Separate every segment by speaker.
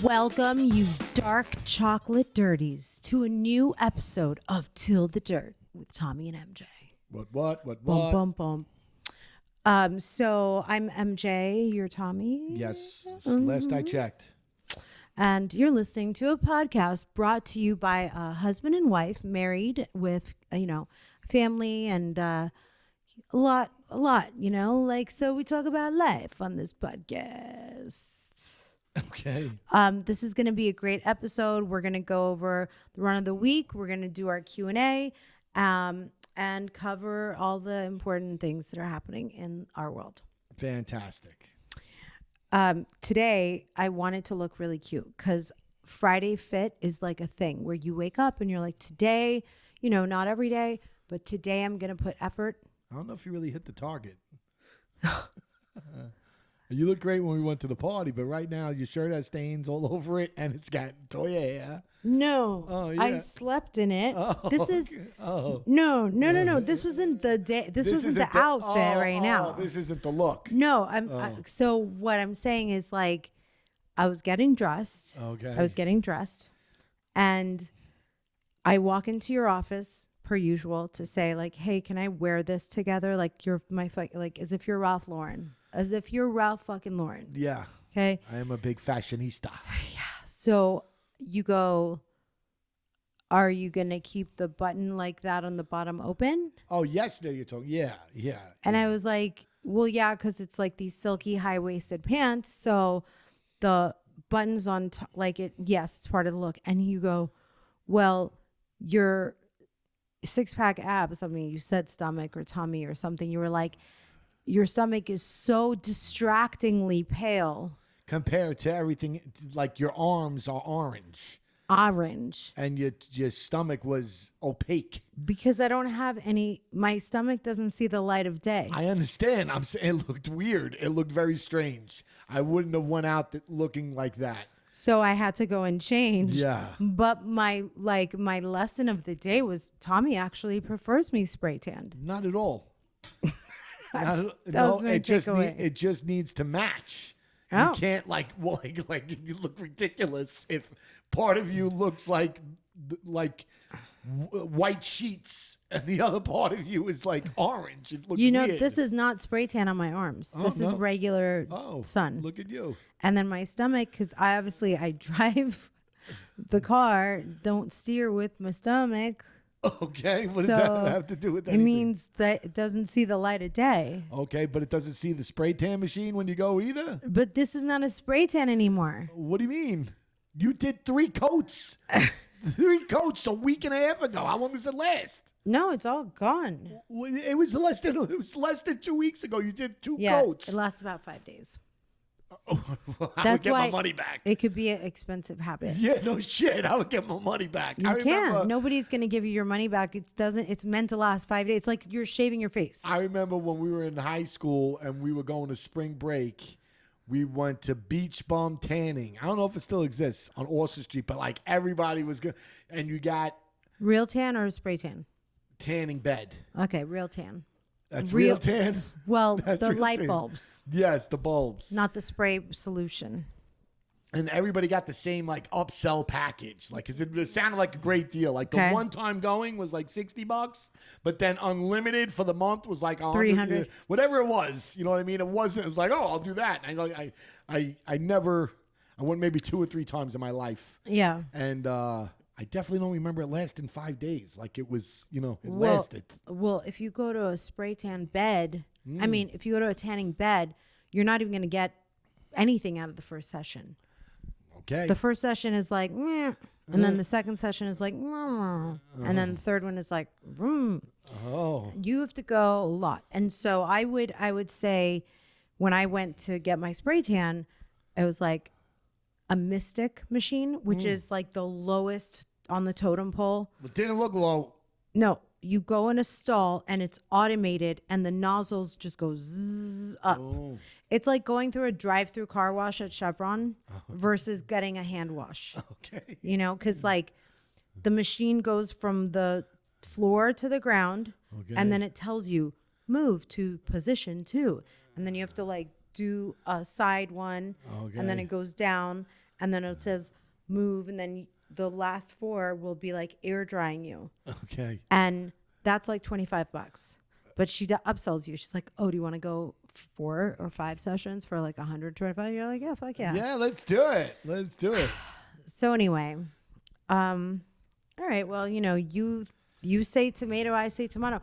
Speaker 1: Welcome, you dark chocolate dirties, to a new episode of Till the Dirt with Tommy and MJ.
Speaker 2: What?
Speaker 1: Bum, bum, bum. So I'm MJ, you're Tommy.
Speaker 2: Yes, last I checked.
Speaker 1: And you're listening to a podcast brought to you by a husband and wife married with, family and a lot, so we talk about life on this podcast.
Speaker 2: Okay.
Speaker 1: This is going to be a great episode. We're going to go over the run of the week. We're going to do our Q&A and cover all the important things that are happening in our world.
Speaker 2: Fantastic.
Speaker 1: Today, I wanted to look really cute because Friday Fit is like a thing where you wake up and you're like, today, not every day, but today I'm going to put effort.
Speaker 2: I don't know if you really hit the target. You look great when we went to the party, but right now your shirt has stains all over it and it's got toy hair.
Speaker 1: No,
Speaker 2: oh, yeah.
Speaker 1: I slept in it.
Speaker 2: Oh,
Speaker 1: this is
Speaker 2: oh.
Speaker 1: No. This wasn't the day. This wasn't the outfit right now.
Speaker 2: This isn't the look.
Speaker 1: No, so what I'm saying is like, I was getting dressed.
Speaker 2: Okay.
Speaker 1: I was getting dressed, and I walk into your office per usual to say like, hey, can I wear this together? Like as if you're Ralph Lauren. As if you're Ralph fucking Lauren.
Speaker 2: Yeah.
Speaker 1: Okay.
Speaker 2: I am a big fashionista.
Speaker 1: Yeah. So you go, are you going to keep the button like that on the bottom open?
Speaker 2: Oh, yesterday you're talking. Yeah.
Speaker 1: And I was like, well, yeah, because it's like these silky high-waisted pants. So the buttons on top, it's part of the look. And you go, well, your six-pack abs, you said stomach or tummy or something. You were like, your stomach is so distractingly pale. Compared
Speaker 2: to everything, like your arms are orange.
Speaker 1: And
Speaker 2: your stomach was opaque.
Speaker 1: Because I don't have my stomach doesn't see the light of day.
Speaker 2: I understand. I'm saying it looked weird. It looked very strange. I wouldn't have went out looking like that.
Speaker 1: So I had to go and change.
Speaker 2: Yeah.
Speaker 1: But my lesson of the day was Tommy actually prefers me spray tanned.
Speaker 2: Not at all. It just needs to match.
Speaker 1: Oh.
Speaker 2: You can't you look ridiculous if part of you looks like white sheets and the other part of you is like orange. It looks weird.
Speaker 1: This is not spray tan on my arms. This is regular sun.
Speaker 2: Look at you.
Speaker 1: And then my stomach, because I drive the car, don't steer with my stomach.
Speaker 2: Okay, what does that have to do with anything?
Speaker 1: It means that it doesn't see the light of day.
Speaker 2: Okay, but it doesn't see the spray tan machine when you go either?
Speaker 1: But this is not a spray tan anymore.
Speaker 2: What do you mean? You did 3 coats. 3 coats a week and a half ago. How long does it last?
Speaker 1: No, it's all gone.
Speaker 2: It was less than 2 weeks ago. You did 2 coats.
Speaker 1: It lasts about 5 days.
Speaker 2: I would get my money back.
Speaker 1: It could be an expensive habit.
Speaker 2: Yeah, no shit. I would get my money back.
Speaker 1: You can't. Nobody's going to give you your money back. It's meant to last 5 days. It's like you're shaving your face.
Speaker 2: I remember when we were in high school and we were going to spring break, we went to Beach Bum Tanning. I don't know if it still exists on Orchard Street, but everybody was good. And you got
Speaker 1: real tan or spray tan?
Speaker 2: Tanning bed.
Speaker 1: Okay, real tan.
Speaker 2: That's real tan?
Speaker 1: Well, the light bulbs.
Speaker 2: Yes, the bulbs.
Speaker 1: Not the spray solution.
Speaker 2: And everybody got the same upsell package. Cause it sounded like a great deal. The one time going was $60, but then unlimited for the month was $300. Whatever it was. You know what I mean? It was I'll do that. And I went maybe 2 or 3 times in my life.
Speaker 1: Yeah.
Speaker 2: And I definitely don't remember it lasting 5 days. It was, lasted.
Speaker 1: Well, if you go to a spray tan bed, if you go to a tanning bed, you're not even going to get anything out of the first session.
Speaker 2: Okay.
Speaker 1: The first session is and then the second session is and then the third one is vroom.
Speaker 2: Oh.
Speaker 1: You have to go a lot. And so I would say when I went to get my spray tan, it was a Mystic machine, which is the lowest on the totem pole.
Speaker 2: It didn't look low.
Speaker 1: No, you go in a stall and it's automated and the nozzles just go zzz up. Oh. It's like going through a drive-through car wash at Chevron versus getting a hand wash.
Speaker 2: Okay.
Speaker 1: Because the machine goes from the floor to the ground and then it tells you move to position 2. And then you have to do a side one and then it goes down. and then it says move, and then the last 4 will be like air drying you.
Speaker 2: Okay.
Speaker 1: And that's like $25. But she upsells you. She's like, oh, do you want to go 4 or 5 sessions for like 125? You're like, yeah, fuck yeah.
Speaker 2: Yeah, let's do it. Let's do it.
Speaker 1: So anyway, all right. Well, you say tomato, I say tomato.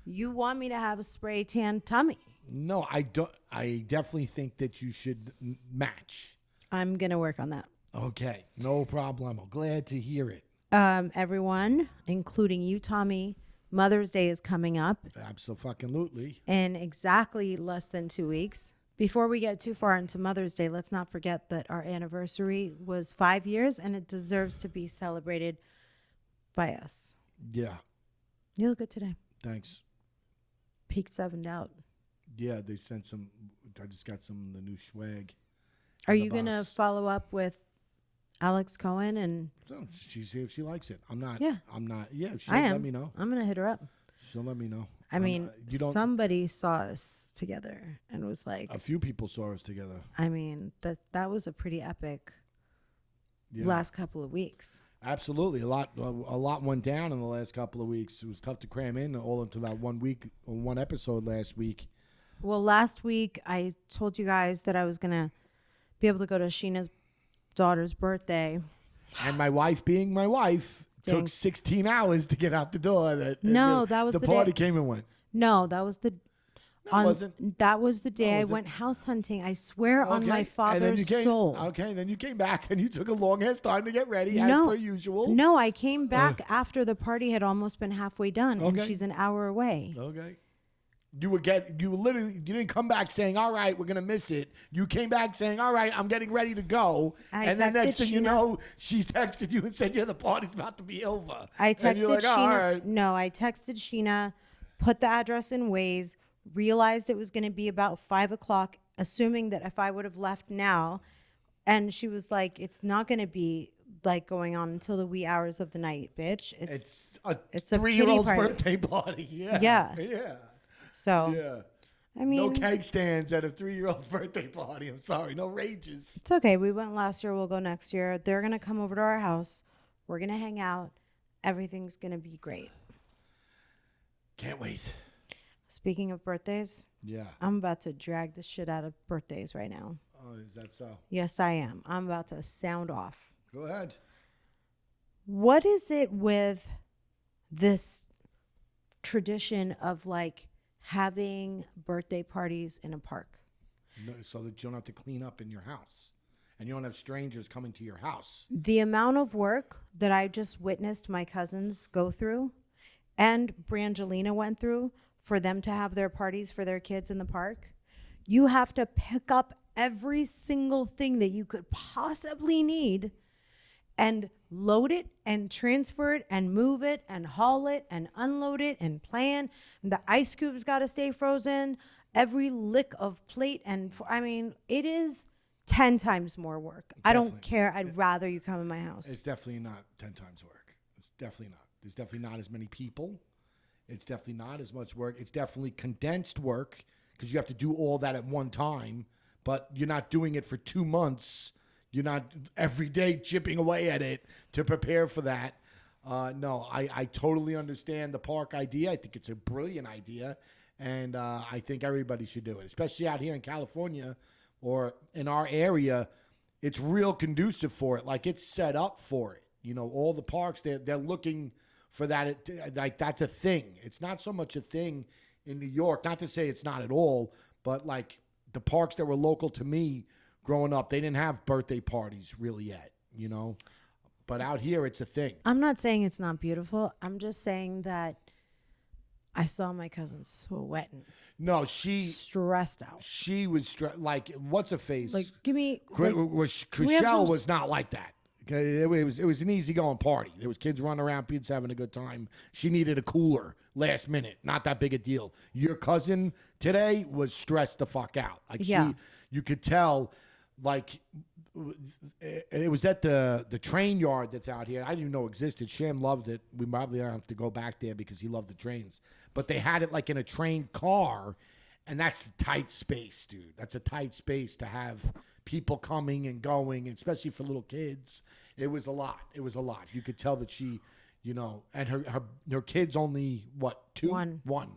Speaker 1: You want me to have a spray tan tummy?
Speaker 2: No, I don't. I definitely think that you should match.
Speaker 1: I'm gonna work on that.
Speaker 2: Okay, no problem. I'm glad to hear it.
Speaker 1: Everyone, including you, Tommy, Mother's Day is coming up.
Speaker 2: Absolutely.
Speaker 1: In exactly less than 2 weeks. Before we get too far into Mother's Day, let's not forget that our anniversary was 5 years, and it deserves to be celebrated by us.
Speaker 2: Yeah.
Speaker 1: You look good today.
Speaker 2: Thanks.
Speaker 1: Peaked 7'd out.
Speaker 2: Yeah, they sent some. I just got some of the new swag.
Speaker 1: Are you going to follow up with Alex Cohen? And
Speaker 2: she see if she likes it. I'm not.
Speaker 1: Yeah.
Speaker 2: I'm not. Yeah, she'll
Speaker 1: I am.
Speaker 2: let me know.
Speaker 1: I'm going to hit her up.
Speaker 2: She'll let me know.
Speaker 1: I mean, somebody saw us together and was like.
Speaker 2: A few people saw us together.
Speaker 1: I mean, that was a pretty epic last couple of weeks.
Speaker 2: Absolutely. A lot went down in the last couple of weeks. It was tough to cram in all into that 1 week, one episode last week.
Speaker 1: Well, last week I told you guys that I was going to be able to go to Sheena's daughter's birthday.
Speaker 2: And my wife being my wife took 16 hours to get out the door. That was the party came and went.
Speaker 1: No, that was the
Speaker 2: wasn't.
Speaker 1: That was the day I went house hunting. I swear on my father's soul.
Speaker 2: Okay, then you came back and you took a long ass time to get ready as per usual.
Speaker 1: No, I came back after the party had almost been halfway done, and she's an hour away.
Speaker 2: Okay. You didn't come back saying, all right, we're going to miss it. You came back saying, all right, I'm getting ready to go. And then next thing you know, she texted you and said, yeah, the party's about to be over.
Speaker 1: I texted
Speaker 2: like,
Speaker 1: Sheena.
Speaker 2: all right.
Speaker 1: No, I texted Sheena, put the address in Waze, realized it was going to be about 5 o'clock, assuming that if I would have left now, and she was like, it's not going to be like going on until the wee hours of the night, bitch. It's a
Speaker 2: 3-year-old's birthday party. Yeah.
Speaker 1: So, I mean,
Speaker 2: no keg stands at a 3-year-old's birthday party. I'm sorry, no rages.
Speaker 1: It's okay. We went last year. We'll go next year. They're going to come over to our house. We're going to hang out. Everything's going to be great.
Speaker 2: Can't wait.
Speaker 1: Speaking of birthdays, I'm about to drag the shit out of birthdays right now.
Speaker 2: Oh, is that so?
Speaker 1: Yes, I am. I'm about to sound off.
Speaker 2: Go ahead.
Speaker 1: What is it with this tradition of like having birthday parties in a park?
Speaker 2: No, so that you don't have to clean up in your house and you don't have strangers coming to your house.
Speaker 1: The amount of work that I just witnessed my cousins go through and Brangelina went through for them to have their parties for their kids in the park. You have to pick up every single thing that you could possibly need and load it and transfer it and move it and haul it and unload it and plan. And the ice cubes got to stay frozen. Every lick of plate. It is 10 times more work. Definitely. I don't care. I'd rather you come in my house.
Speaker 2: It's definitely not 10 times work. It's definitely not. There's definitely not as many people. It's definitely not as much work. It's definitely condensed work because you have to do all that at one time, but you're not doing it for 2 months. You're not every day chipping away at it to prepare for that. No, I totally understand the park idea. I think it's a brilliant idea, and I think everybody should do it, especially out here in California or in our area. It's real conducive for it. Like, it's set up for it. You know, all the parks, they're looking for that. Like, that's a thing. It's not so much a thing in New York. Not to say it's not at all, but like the parks that were local to me growing up, they didn't have birthday parties really yet, you know. But out here, it's a thing.
Speaker 1: I'm not saying it's not beautiful. I'm just saying that I saw my cousin sweating.
Speaker 2: No, she
Speaker 1: stressed out.
Speaker 2: She was like, what's her face?
Speaker 1: Like, give me.
Speaker 2: Chriselle was not like that. It was an easygoing party. There was kids running around, kids having a good time. She needed a cooler last minute. Not that big a deal. Your cousin today was stressed the fuck out. Like, you could tell. Like, it was at the train yard that's out here. I didn't even know existed. Sham loved it. We probably don't have to go back there because he loved the trains. But they had it like in a train car, And that's a tight space, dude. That's a tight space to have people coming and going, especially for little kids. It was a lot. It was a lot. You could tell that she, and her kid's only, what, 2? One.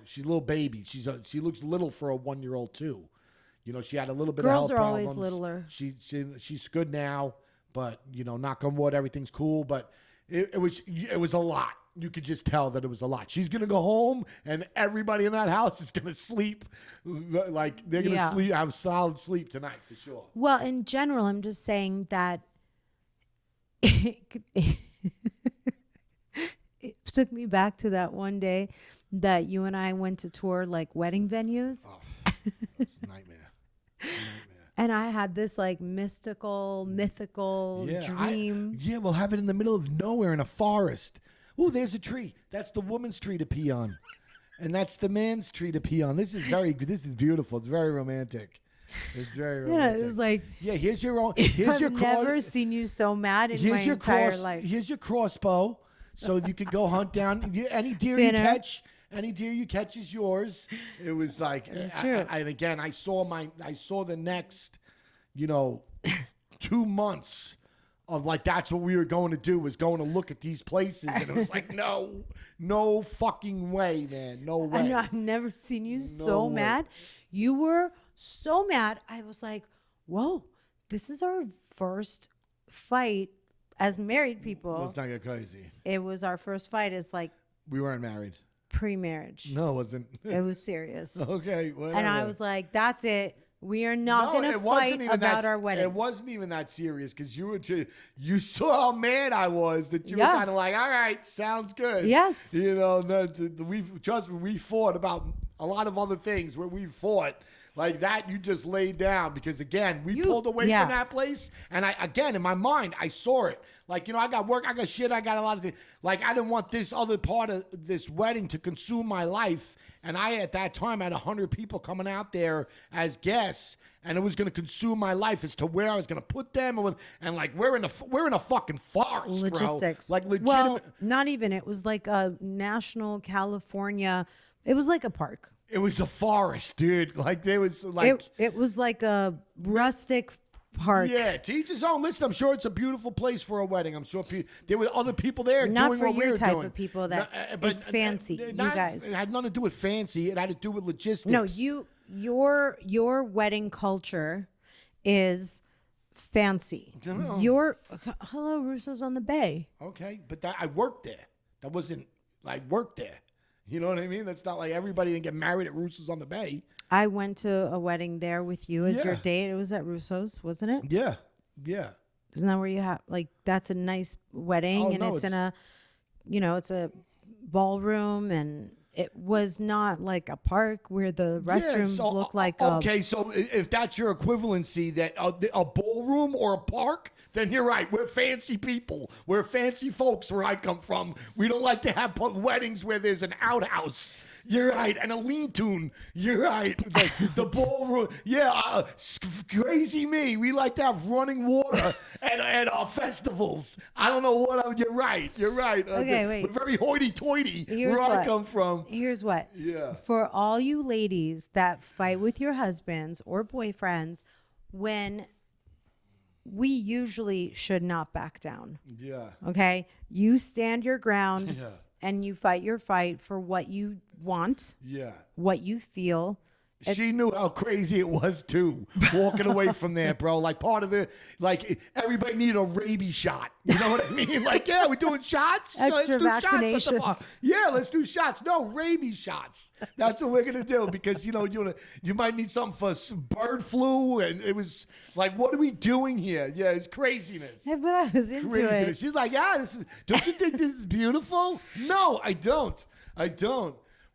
Speaker 2: She's a little baby. She looks little for a 1-year-old too. She had a little bit
Speaker 1: Girls
Speaker 2: of health
Speaker 1: are always
Speaker 2: problems.
Speaker 1: littler.
Speaker 2: She's good now, but knock on wood, everything's cool. But it was a lot. You could just tell that it was a lot. She's gonna go home, and everybody in that house is gonna sleep. Like they're gonna sleep, have solid sleep tonight for sure.
Speaker 1: Well, in general, I'm just saying that it took me back to that one day that you and I went to tour like wedding venues.
Speaker 2: Oh, nightmare.
Speaker 1: And I had this like mythical dream.
Speaker 2: We'll have it in the middle of nowhere in a forest. Ooh, there's a tree. That's the woman's tree to pee on. And that's the man's tree to pee on. This is beautiful. It's very romantic. It's very romantic.
Speaker 1: Yeah, it was like,
Speaker 2: here's your own.
Speaker 1: I've never seen you so mad in my entire life.
Speaker 2: Here's your crossbow, so you could go hunt down any deer you catch. Any deer you catch is yours. It was like, and again, I saw the next, 2 months of like, that's what we were going to do, was going to look at these places. And it was like, no fucking way, man. No way.
Speaker 1: I know, I've never seen you so mad. You were so mad. I was like, whoa, this is our first fight as married people.
Speaker 2: Let's not get crazy.
Speaker 1: It was our first fight as like.
Speaker 2: We weren't married.
Speaker 1: Pre-marriage.
Speaker 2: No, it wasn't.
Speaker 1: It was serious.
Speaker 2: Okay. Whatever.
Speaker 1: And I was like, that's it. We are not going to fight about our wedding.
Speaker 2: It wasn't even that serious because you saw how mad I was that you were kind of like, all right, sounds good.
Speaker 1: Yes.
Speaker 2: Trust me, we fought about a lot of other things where we fought. Like that, you just laid down because, again, we pulled away from that place. And in my mind, I saw it. Like, I got work, I got shit, I got a lot of things. Like, I didn't want this other part of this wedding to consume my life. And I, at that time, had 100 people coming out there as guests. And it was going to consume my life as to where I was going to put them. And like, we're in a fucking forest,
Speaker 1: logistics.
Speaker 2: Bro. Like, legitimate.
Speaker 1: Well, not even. It was like a national California. It was like a park.
Speaker 2: It was a forest, dude. Like there was like
Speaker 1: it was like a rustic park.
Speaker 2: Yeah, to each his own. Listen, I'm sure it's a beautiful place for a wedding. I'm sure there were other people there
Speaker 1: not
Speaker 2: doing
Speaker 1: for
Speaker 2: what we
Speaker 1: your
Speaker 2: were
Speaker 1: type
Speaker 2: doing.
Speaker 1: of people that it's fancy. You guys,
Speaker 2: it had nothing to do with fancy. It had to do with logistics.
Speaker 1: No, your wedding culture is fancy.
Speaker 2: No.
Speaker 1: Hello, Russo's on the Bay.
Speaker 2: Okay, but I worked there. That wasn't like worked there. You know what I mean? That's not like everybody didn't get married at Russo's on the Bay.
Speaker 1: I went to a wedding there with you as your date. It was at Russo's, wasn't it?
Speaker 2: Yeah.
Speaker 1: Isn't that where you have that's a nice wedding it's in a, it's a ballroom and it was not like a park where the restrooms look like.
Speaker 2: Okay, so if that's your equivalency, that a ballroom or a park, then you're right. We're fancy people. We're fancy folks where I come from. We don't like to have weddings where there's an outhouse. You're right. And a lean-to. You're right. The ballroom. Yeah, crazy me. We like to have running water at our festivals. I don't know what. You're right.
Speaker 1: Okay, wait.
Speaker 2: We're very hoity-toity where I come from.
Speaker 1: Here's what.
Speaker 2: Yeah.
Speaker 1: For all you ladies that fight with your husbands or boyfriends, when we usually should not back down.
Speaker 2: Yeah.
Speaker 1: Okay? You stand your ground and you fight your fight for what you want.
Speaker 2: Yeah.
Speaker 1: What you feel.
Speaker 2: She knew how crazy it was too, walking away from there, bro. Like part of everybody needed a rabies shot. You know what I mean? Like, yeah, we're doing shots.
Speaker 1: Extra
Speaker 2: vaccinations.
Speaker 1: vaccinations.
Speaker 2: Yeah, let's do shots. No, rabies shots. That's what we're gonna do because you might need something for some bird flu, and it was like, what are we doing here? Yeah, it's craziness.
Speaker 1: Yeah, but I was into it.
Speaker 2: She's like, yeah, don't you think this is beautiful? No, I don't.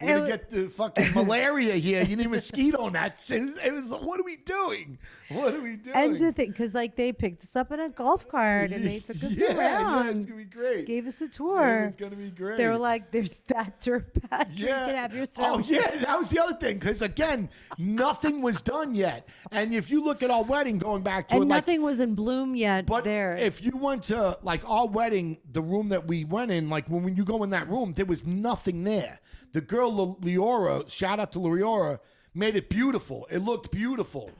Speaker 2: We're going to get the fucking malaria here. You need mosquito nets. It was, what are we doing? What are we doing?
Speaker 1: And to think, because like they picked us up in a golf cart and they took us
Speaker 2: Yeah,
Speaker 1: around.
Speaker 2: it's gonna be great.
Speaker 1: Gave us a tour.
Speaker 2: It's gonna be great.
Speaker 1: They were like, "There's that dirtbag. You can have yourself."
Speaker 2: Oh yeah, that was the other thing. Because again, nothing was done yet. And if you look at our wedding, going back to
Speaker 1: and
Speaker 2: it,
Speaker 1: nothing was in bloom yet.
Speaker 2: but
Speaker 1: there,
Speaker 2: if you went to like our wedding, the room that we went in, like when you go in that room, there was nothing there. The girl Leora, shout out to Leora, made it beautiful. It looked beautiful.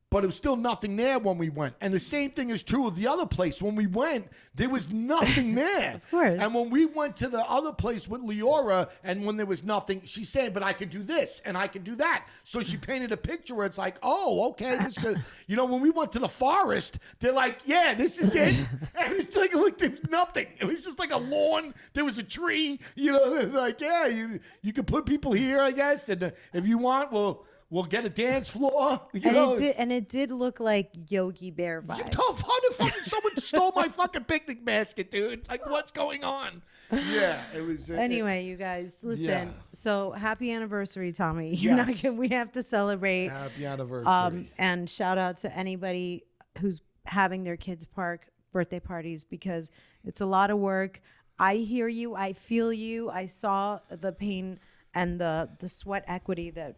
Speaker 2: But it was still nothing there when we went. And the same thing is true of the other place. When we went, there was nothing there.
Speaker 1: Of course.
Speaker 2: And when we went to the other place with Leora, and when there was nothing, she's saying, but I could do this and I could do that. So she painted a picture where it's like, oh, okay. This could, when we went to the forest, they're like, yeah, this is it. And it's like, look, there's nothing. It was just like a lawn. There was a tree. Like, yeah, you could put people here, I guess. And if you want, we'll get a dance floor.
Speaker 1: It did look like Yogi Bear vibes.
Speaker 2: How the fuck someone stole my fucking picnic basket, dude? Like, what's going on? Yeah, it was.
Speaker 1: Anyway, you guys, listen.
Speaker 2: Yeah.
Speaker 1: So happy anniversary, Tommy.
Speaker 2: Yes.
Speaker 1: We have to celebrate.
Speaker 2: Happy anniversary.
Speaker 1: And shout out to anybody who's having their kids' birthday parties, because it's a lot of work. I hear you. I feel you. I saw the pain and the sweat equity that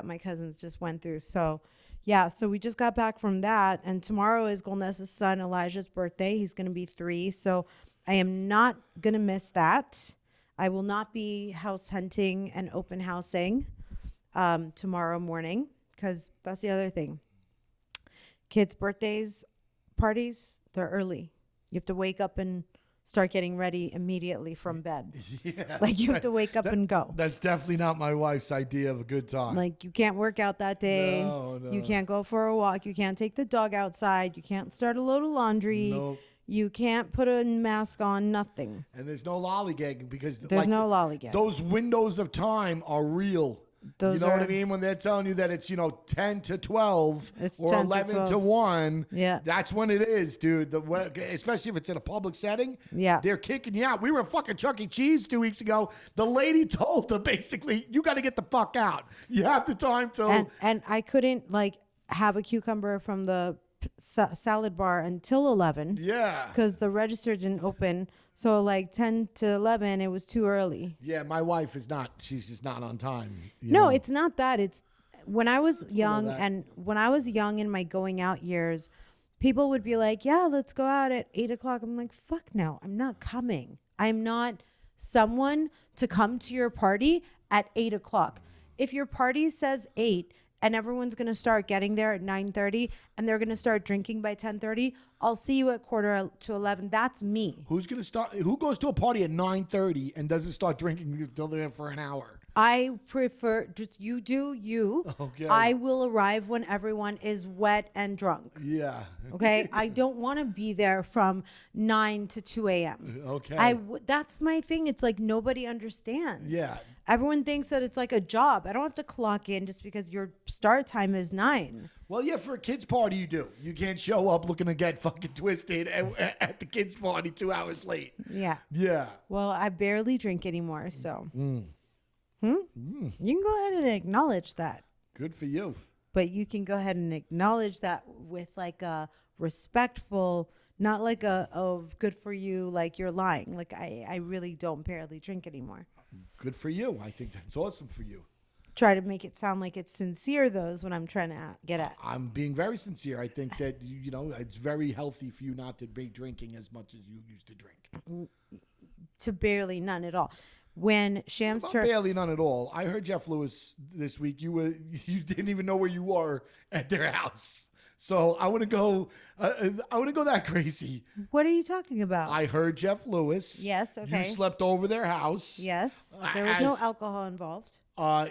Speaker 1: my cousins just went through. So yeah, so we just got back from that, and tomorrow is Golnessa's son Elijah's birthday. He's going to be 3, so I am not going to miss that. I will not be house hunting and open housing tomorrow morning, because that's the other thing. Kids' parties, they're early. You have to wake up and start getting ready immediately from bed.
Speaker 2: Yeah.
Speaker 1: Like you have to wake up and go.
Speaker 2: That's definitely not my wife's idea of a good time.
Speaker 1: Like you can't work out that day.
Speaker 2: No.
Speaker 1: You can't go for a walk. You can't take the dog outside. You can't start a load of laundry.
Speaker 2: Nope.
Speaker 1: You can't put a mask on, nothing.
Speaker 2: And there's no lollygagging, because
Speaker 1: There's no lollygag.
Speaker 2: Those windows of time are real.
Speaker 1: Those
Speaker 2: you know what
Speaker 1: are-
Speaker 2: I mean? When they're telling you that it's 10 to 12
Speaker 1: It's
Speaker 2: or
Speaker 1: 10 to
Speaker 2: 11 to
Speaker 1: 12.
Speaker 2: 1.
Speaker 1: Yeah.
Speaker 2: That's when it is, dude. Especially if it's in a public setting.
Speaker 1: Yeah.
Speaker 2: They're kicking you out. We were at fucking Chuck E. Cheese 2 weeks ago. The lady told her basically, you got to get the fuck out. You have the time to.
Speaker 1: And I couldn't have a cucumber from the salad bar until 11.
Speaker 2: Yeah.
Speaker 1: Because the register didn't open. So 10 to 11, it was too early.
Speaker 2: Yeah, my wife is not. She's just not on time.
Speaker 1: No, it's not that. It's when I was young,
Speaker 2: that.
Speaker 1: and when I was young in my going out years, people would be like, yeah, let's go out at 8 o'clock. I'm like, fuck no, I'm not coming. I'm not someone to come to your party at 8 o'clock. If your party says 8 and everyone's going to start getting there at 9:30 and they're going to start drinking by 10:30, I'll see you at 10:45. That's me.
Speaker 2: Who's gonna start? Who goes to a party at 9:30 and doesn't start drinking until they're in for an hour?
Speaker 1: I prefer just you do you.
Speaker 2: Okay.
Speaker 1: I will arrive when everyone is wet and drunk.
Speaker 2: Yeah.
Speaker 1: Okay. I don't want to be there from 9 to 2 a.m.
Speaker 2: Okay.
Speaker 1: That's my thing. It's like nobody understands.
Speaker 2: Yeah.
Speaker 1: Everyone thinks that it's like a job. I don't have to clock in just because your start time is 9.
Speaker 2: Well, yeah, for a kid's party, you do. You can't show up looking to get fucking twisted at the kid's party 2 hours late.
Speaker 1: Yeah.
Speaker 2: Yeah.
Speaker 1: Well, I barely drink anymore, so. You can go ahead and acknowledge that.
Speaker 2: Good for you.
Speaker 1: But you can go ahead and acknowledge that with a respectful, not like oh, good for you, like you're lying. Like I really don't barely drink anymore.
Speaker 2: Good for you. I think that's awesome for you.
Speaker 1: Try to make it sound like it's sincere, though, is what I'm trying to get at.
Speaker 2: I'm being very sincere. I think that, it's very healthy for you not to be drinking as much as you used to drink.
Speaker 1: To barely none at all. When Shams
Speaker 2: Well, barely none at all. I heard Jeff Lewis this week. You didn't even know where you were at their house. So I wouldn't go. I wouldn't go that crazy.
Speaker 1: What are you talking about?
Speaker 2: I heard Jeff Lewis.
Speaker 1: Yes. Okay.
Speaker 2: You slept over their house.
Speaker 1: Yes. There was no alcohol involved.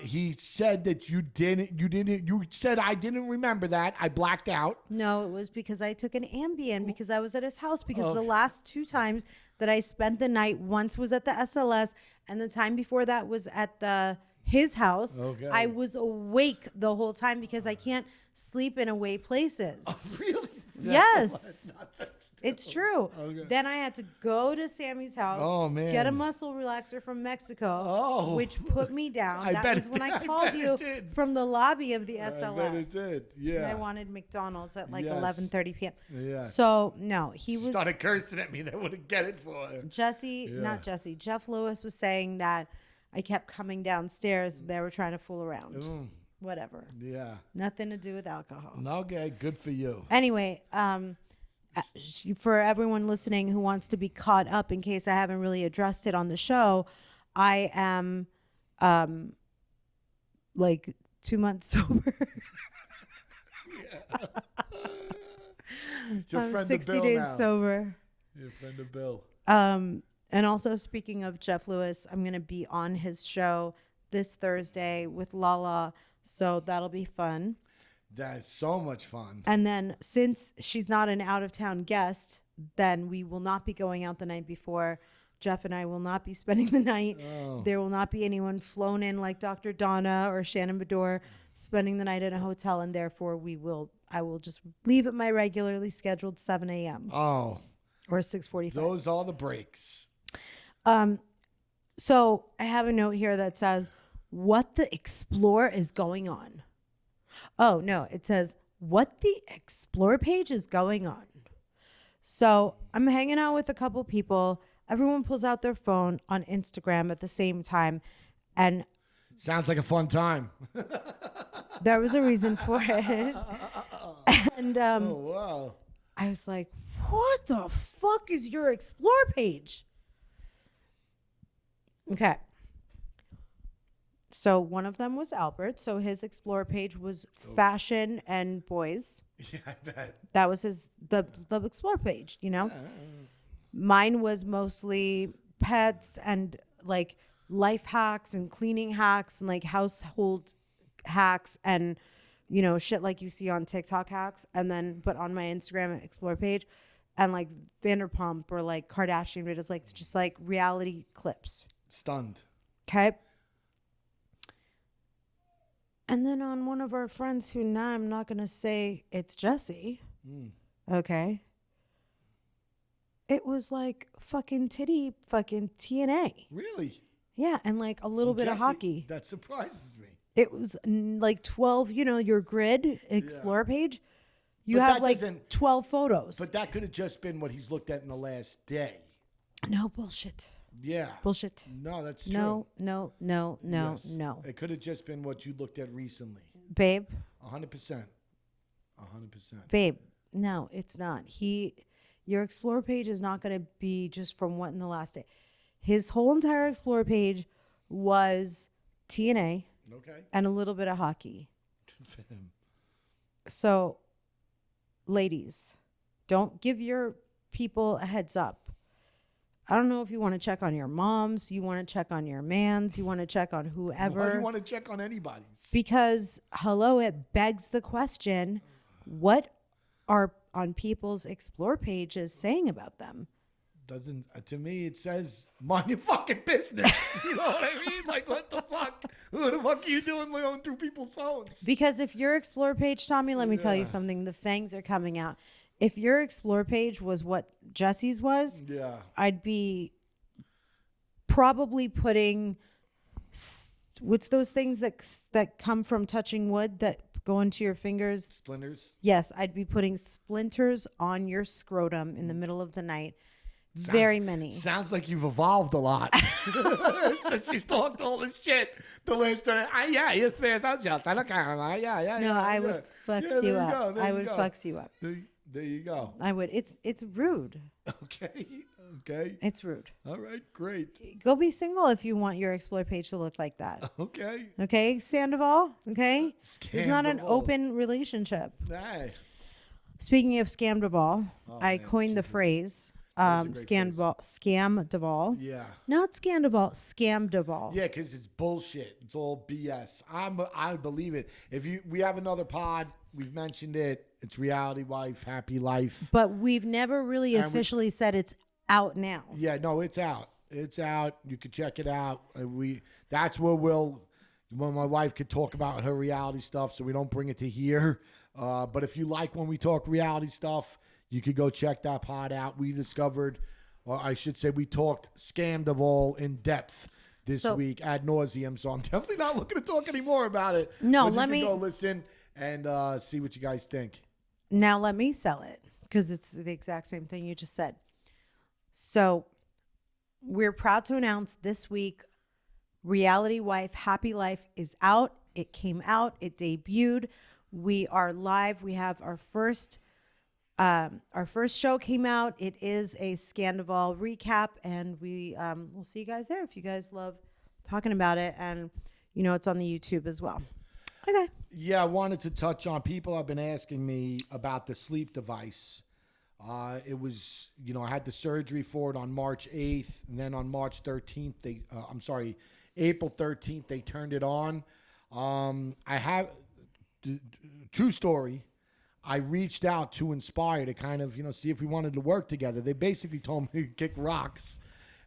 Speaker 2: He said that you didn't. You said I didn't remember that. I blacked out.
Speaker 1: No, it was because I took an Ambien because I was at his house. Because the last 2 times that I spent the night, once was at the SLS, and the time before that was at his house.
Speaker 2: Okay.
Speaker 1: I was awake the whole time because I can't sleep in away places.
Speaker 2: Really?
Speaker 1: Yes.
Speaker 2: Nonsense.
Speaker 1: It's true.
Speaker 2: Okay.
Speaker 1: Then I had to go to Sammy's house.
Speaker 2: Oh, man.
Speaker 1: Get a muscle relaxer from Mexico.
Speaker 2: Oh.
Speaker 1: Which put me down. That was when I called you from the lobby of the SLS.
Speaker 2: I bet it did. Yeah.
Speaker 1: And I wanted McDonald's at like
Speaker 2: Yes.
Speaker 1: 11:30 p.m.
Speaker 2: Yeah.
Speaker 1: So no, he was
Speaker 2: Started cursing at me. They wouldn't get it for her.
Speaker 1: not Jesse. Jeff Lewis was saying that I kept coming downstairs. They were trying to fool around. Whatever.
Speaker 2: Yeah.
Speaker 1: Nothing to do with alcohol.
Speaker 2: Okay. Good for you.
Speaker 1: Anyway, for everyone listening who wants to be caught up, in case I haven't really addressed it on the show, I am like 2 months sober.
Speaker 2: Your
Speaker 1: I'm 60
Speaker 2: Bill
Speaker 1: days
Speaker 2: now.
Speaker 1: sober.
Speaker 2: Your friend of Bill.
Speaker 1: And also, speaking of Jeff Lewis, I'm going to be on his show this Thursday with Lala, so that'll be fun.
Speaker 2: That's so much fun.
Speaker 1: And then, since she's not an out-of-town guest, then we will not be going out the night before. Jeff and I will not be spending the night.
Speaker 2: Oh.
Speaker 1: There will not be anyone flown in like Dr. Donna or Shannon Bedore spending the night in a hotel, and therefore I will just leave at my regularly scheduled 7 a.m.
Speaker 2: Oh.
Speaker 1: or 6:45.
Speaker 2: Those are the breaks.
Speaker 1: So I have a note here that says, what the Explore is going on. Oh, no, it says, what the Explore page is going on. So I'm hanging out with a couple people. Everyone pulls out their phone on Instagram at the same time. And
Speaker 2: sounds like a fun time.
Speaker 1: there was a reason for it. And
Speaker 2: Oh, wow.
Speaker 1: I was like, what the fuck is your Explore page? Okay. So one of them was Albert. So his Explore page was fashion and boys.
Speaker 2: Yeah, I bet.
Speaker 1: That was the Explore page, you know? Mine was mostly pets and like life hacks and cleaning hacks and like household hacks and, you know, shit like you see on TikTok hacks. And then, but on my Instagram Explore page, and like Vanderpump or like Kardashian videos, like just like reality clips.
Speaker 2: Stunned.
Speaker 1: Okay. And then on one of our friends who now I'm not going to say it's Jesse. Okay. It was like fucking TNA.
Speaker 2: Really?
Speaker 1: Yeah. And like a little bit of
Speaker 2: Jesse,
Speaker 1: hockey.
Speaker 2: That surprises me.
Speaker 1: It was like 12, you know, your grid Explore page. You
Speaker 2: But
Speaker 1: have
Speaker 2: that
Speaker 1: like
Speaker 2: doesn't-
Speaker 1: 12 photos.
Speaker 2: But that could have just been what he's looked at in the last day.
Speaker 1: No bullshit.
Speaker 2: Yeah.
Speaker 1: Bullshit.
Speaker 2: No, that's true.
Speaker 1: No.
Speaker 2: Yes.
Speaker 1: No.
Speaker 2: It could have just been what you looked at recently.
Speaker 1: Babe.
Speaker 2: 100%. 100%.
Speaker 1: Babe. No, it's not. Your Explore page is not going to be just from what in the last day. His whole entire Explore page was TNA
Speaker 2: Okay.
Speaker 1: and a little bit of hockey.
Speaker 2: Good for him.
Speaker 1: So, ladies, don't give your people a heads up. I don't know if you want to check on your moms, you want to check on your mans, you want to check on whoever.
Speaker 2: Why do you want to check on anybody's?
Speaker 1: Because, hello, it begs the question, what are on people's Explore pages saying about them?
Speaker 2: Doesn't to me it says mind your fucking business. You know what I mean? Like what the fuck? Who the fuck are you doing going through people's phones?
Speaker 1: Because if your Explore page, Tommy, let me tell you something. The fangs are coming out. If your Explore page was what Jesse's was,
Speaker 2: Yeah.
Speaker 1: I'd be probably putting what's those things that come from touching wood that go into your fingers?
Speaker 2: Splinters.
Speaker 1: Yes, I'd be putting splinters on your scrotum in the middle of the night. Very many.
Speaker 2: Sounds like you've evolved a lot. Since she's talked all this shit the last time. Yeah, yes, please, I'm just. I don't care. Yeah.
Speaker 1: No, I would fucks you up. I would fucks you up.
Speaker 2: There you go.
Speaker 1: I would. It's rude.
Speaker 2: Okay. Okay.
Speaker 1: It's rude.
Speaker 2: All right. Great.
Speaker 1: Go be single if you want your Explore page to look like that.
Speaker 2: Okay.
Speaker 1: Okay, Sandoval? Okay? It's not an
Speaker 2: Scamdoval.
Speaker 1: open relationship.
Speaker 2: Hey.
Speaker 1: Speaking of Scamdoval, I
Speaker 2: man,
Speaker 1: coined the phrase
Speaker 2: That is a great
Speaker 1: Scamdoval.
Speaker 2: Yeah.
Speaker 1: Not Scandoval, Scamdoval.
Speaker 2: Yeah, because it's bullshit. It's all BS. I believe it. We have another pod. We've mentioned it. It's Reality Wife, Happy Life.
Speaker 1: But we've never really
Speaker 2: And
Speaker 1: officially said it's out now.
Speaker 2: Yeah, no, it's out. It's out. You can check it out. That's where when my wife could talk about her reality stuff, so we don't bring it to here. But if you like when we talk reality stuff, you could go check that pod out. We discovered, or I should say, we talked Scammed of All in depth this week ad nauseum. So I'm definitely not looking to talk anymore about it.
Speaker 1: No,
Speaker 2: but
Speaker 1: let
Speaker 2: you
Speaker 1: me
Speaker 2: can go listen and see what you guys think.
Speaker 1: Now let me sell it because it's the exact same thing you just said. So we're proud to announce this week, Reality Wife Happy Life is out. It came out. It debuted. We are live. We have our first show came out. It is a Scandival recap, and we'll see you guys there if you guys love talking about it. And it's on the YouTube as well. Okay.
Speaker 2: Yeah, I wanted to touch on, people have been asking me about the sleep device. It was, I had the surgery for it on March 8th, and then on March 13th, April 13th, they turned it on. I have, true story, I reached out to Inspire to kind of, see if we wanted to work together. They basically told me to kick rocks.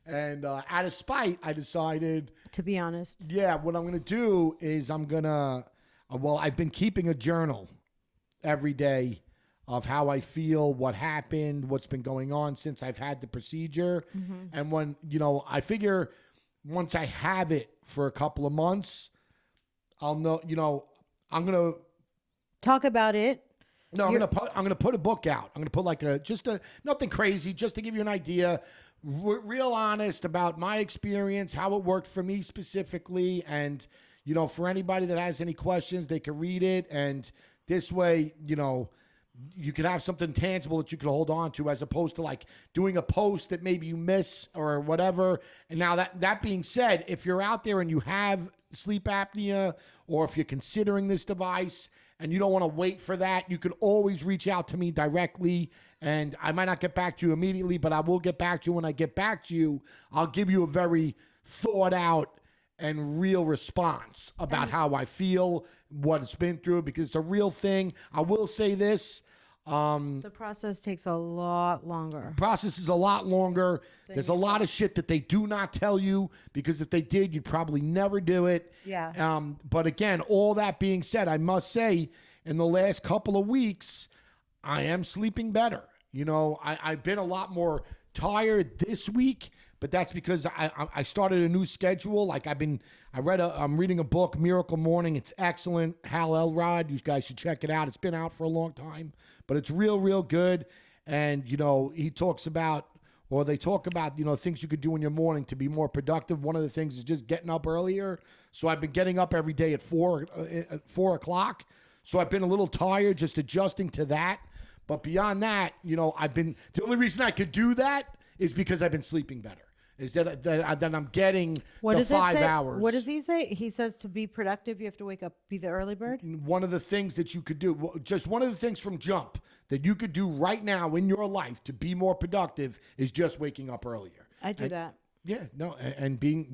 Speaker 2: And out of spite, I decided,
Speaker 1: to be honest,
Speaker 2: yeah, what I'm going to do is I've been keeping a journal every day of how I feel, what happened, what's been going on since I've had the procedure. Mm-hmm. And when, I figure once I have it for a couple of months, I'll know, I'm going to
Speaker 1: talk about it.
Speaker 2: No, I'm gonna put a book out. I'm gonna put nothing crazy, just to give you an idea, real honest about my experience, how it worked for me specifically, and for anybody that has any questions, they can read it, and this way, you can have something tangible that you can hold on to, as opposed to like doing a post that maybe you miss or whatever. And now that being said, if you're out there and you have sleep apnea, or if you're considering this device and you don't want to wait for that, you could always reach out to me directly. And I might not get back to you immediately, but I will get back to you. When I get back to you, I'll give you a very thought out and real response about how I feel, what it's been through, because it's a real thing. I will say this.
Speaker 1: The process takes a lot longer.
Speaker 2: Process is a lot longer. There's a lot of shit that they do not tell you, because if they did, you'd probably never do it.
Speaker 1: Yeah.
Speaker 2: But again, all that being said, I must say, in the last couple of weeks, I am sleeping better. I've been a lot more tired this week, but that's because I started a new schedule. Like I'm reading a book, Miracle Morning. It's excellent. Hal Elrod. You guys should check it out. It's been out for a long time, but it's real, real good. And, he talks about, or they talk about, things you could do in your morning to be more productive. One of the things is just getting up earlier. So I've been getting up every day at 4 o'clock. So I've been a little tired, just adjusting to that. But beyond that, the only reason I could do that is because I've been sleeping better. Is that I'm getting the 5 hours.
Speaker 1: What does he say? He says to be productive, you have to wake up, be the early bird?
Speaker 2: One of the things that you could do, just one of the things from Jump that you could do right now in your life to be more productive, is just waking up earlier.
Speaker 1: I do that.
Speaker 2: Yeah, no, and being,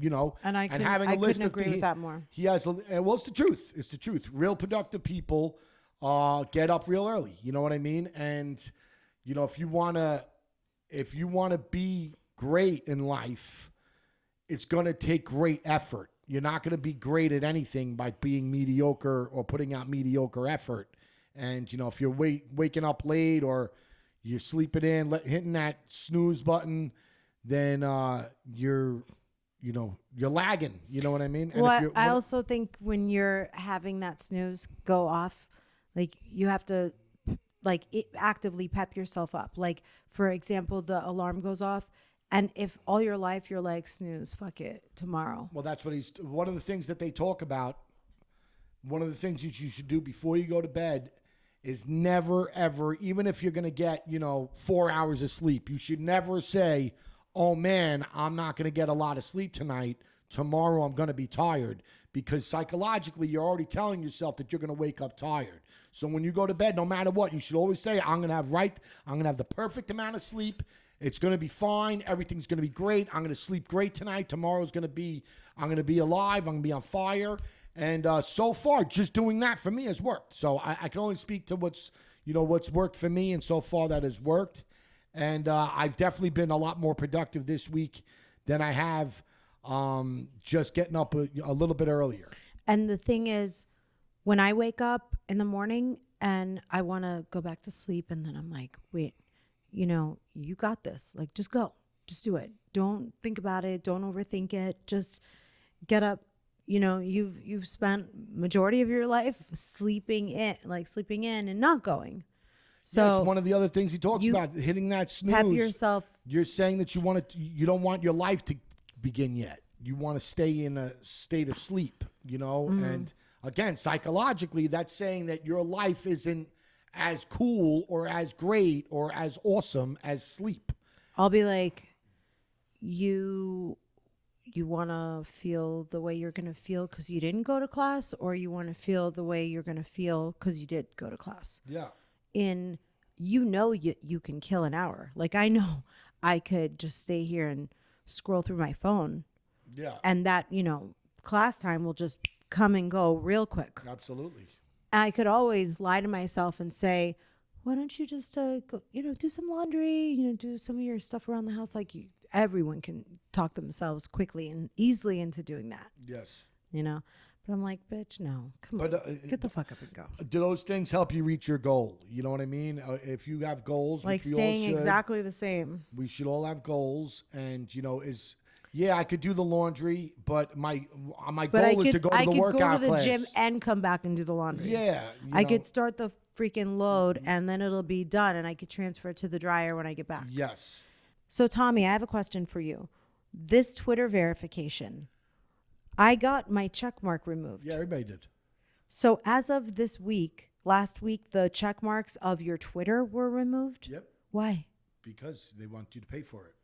Speaker 1: and
Speaker 2: having a list of
Speaker 1: agree with that more.
Speaker 2: He has, it's the truth. It's the truth. Real productive people get up real early. You know what I mean? And, if you want to be great in life, it's going to take great effort. You're not going to be great at anything by being mediocre or putting out mediocre effort. And, if you're waking up late, or you're sleeping in, hitting that snooze button, then you're lagging. You know what I mean? And
Speaker 1: well, I also think when you're having that snooze go off, like, you have to actively pep yourself up. Like, for example, the alarm goes off, and if all your life you're like, snooze, fuck it, tomorrow.
Speaker 2: Well, that's what one of the things that they talk about, one of the things that you should do before you go to bed is never, ever, even if you're going to get, 4 hours of sleep, you should never say, oh man, I'm not going to get a lot of sleep tonight. Tomorrow I'm going to be tired, because psychologically you're already telling yourself that you're going to wake up tired. So when you go to bed, no matter what, you should always say, I'm going to have the perfect amount of sleep. It's going to be fine. Everything's going to be great. I'm going to sleep great tonight. Tomorrow's going to be, I'm going to be alive. I'm going to be on fire. And so far, just doing that for me has worked. So I can only speak to what's worked for me. And so far that has worked. And I've definitely been a lot more productive this week than I have just getting up a little bit earlier.
Speaker 1: And the thing is, when I wake up in the morning, and I want to go back to sleep. And then I'm like, wait, you know, you got this. Like, just go, just do it. Don't think about it. Don't overthink it. Just get up. You know, you've spent majority of your life sleeping in and not going. So
Speaker 2: it's one of the other things he talks about, hitting that snooze.
Speaker 1: Pep yourself.
Speaker 2: You're saying that you don't want your life to begin yet. You want to stay in a state of sleep, you know? And again, psychologically, that's saying that your life isn't as cool or as great or as awesome as sleep.
Speaker 1: I'll be like, you want to feel the way you're going to feel because you didn't go to class, or you want to feel the way you're going to feel because you did go to class.
Speaker 2: Yeah.
Speaker 1: You can kill an hour. Like, I know I could just stay here and scroll through my phone.
Speaker 2: Yeah.
Speaker 1: And that, you know, class time will just come and go real quick.
Speaker 2: Absolutely.
Speaker 1: I could always lie to myself and say, why don't you just go, you know, do some laundry, you know, do some of your stuff around the house. Like, everyone can talk themselves quickly and easily into doing that.
Speaker 2: Yes.
Speaker 1: You know, but I'm like, bitch, no, come on, get the fuck up and go.
Speaker 2: Do those things help you reach your goal? You know what I mean? If you have goals,
Speaker 1: like
Speaker 2: which
Speaker 1: staying
Speaker 2: we all should,
Speaker 1: exactly the same.
Speaker 2: We should all have goals, and you know, I could do the laundry, but my goal is to go to the workout class.
Speaker 1: Gym and come back and do the laundry.
Speaker 2: Yeah,
Speaker 1: I could start the freaking load, and then it'll be done, and I could transfer it to the dryer when I get back.
Speaker 2: Yes.
Speaker 1: So, Tommy, I have a question for you. This Twitter verification, I got my check mark removed.
Speaker 2: Yeah, everybody did.
Speaker 1: So, as of last week, the check marks of your Twitter were removed?
Speaker 2: Yep.
Speaker 1: Why?
Speaker 2: Because they want you to pay for it.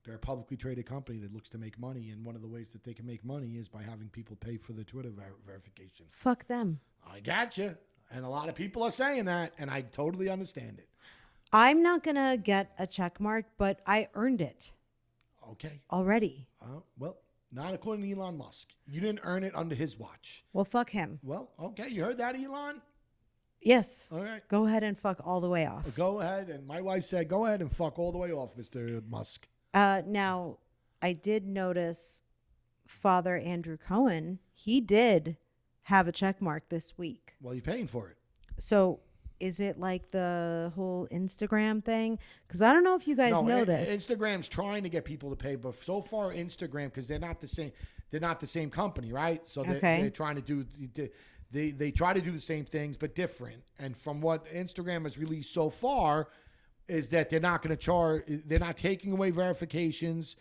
Speaker 2: They're a publicly traded company that looks to make money, and one of the ways that they can make money is by having people pay for the Twitter verification.
Speaker 1: Fuck them.
Speaker 2: I gotcha. And a lot of people are saying that, and I totally understand it.
Speaker 1: I'm not going to get a check mark, but I earned it.
Speaker 2: Okay.
Speaker 1: Already.
Speaker 2: Well, not according to Elon Musk. You didn't earn it under his watch.
Speaker 1: Well, fuck him.
Speaker 2: Well, okay. You heard that, Elon?
Speaker 1: Yes.
Speaker 2: All right.
Speaker 1: Go ahead and fuck all the way off.
Speaker 2: Go ahead. And my wife said, go ahead and fuck all the way off, Mr. Musk.
Speaker 1: Now, I did notice Father Andrew Cohen, he did have a check mark this week.
Speaker 2: Well, you're paying for it.
Speaker 1: So is it like the whole Instagram thing? Because I don't know if you guys know this.
Speaker 2: Instagram's trying to get people to pay, but so far Instagram, because they're not the same company, right? So they're trying to do they try to do the same things but different. And from what Instagram has released so far is that they're not going to charge, they're not taking away verifications,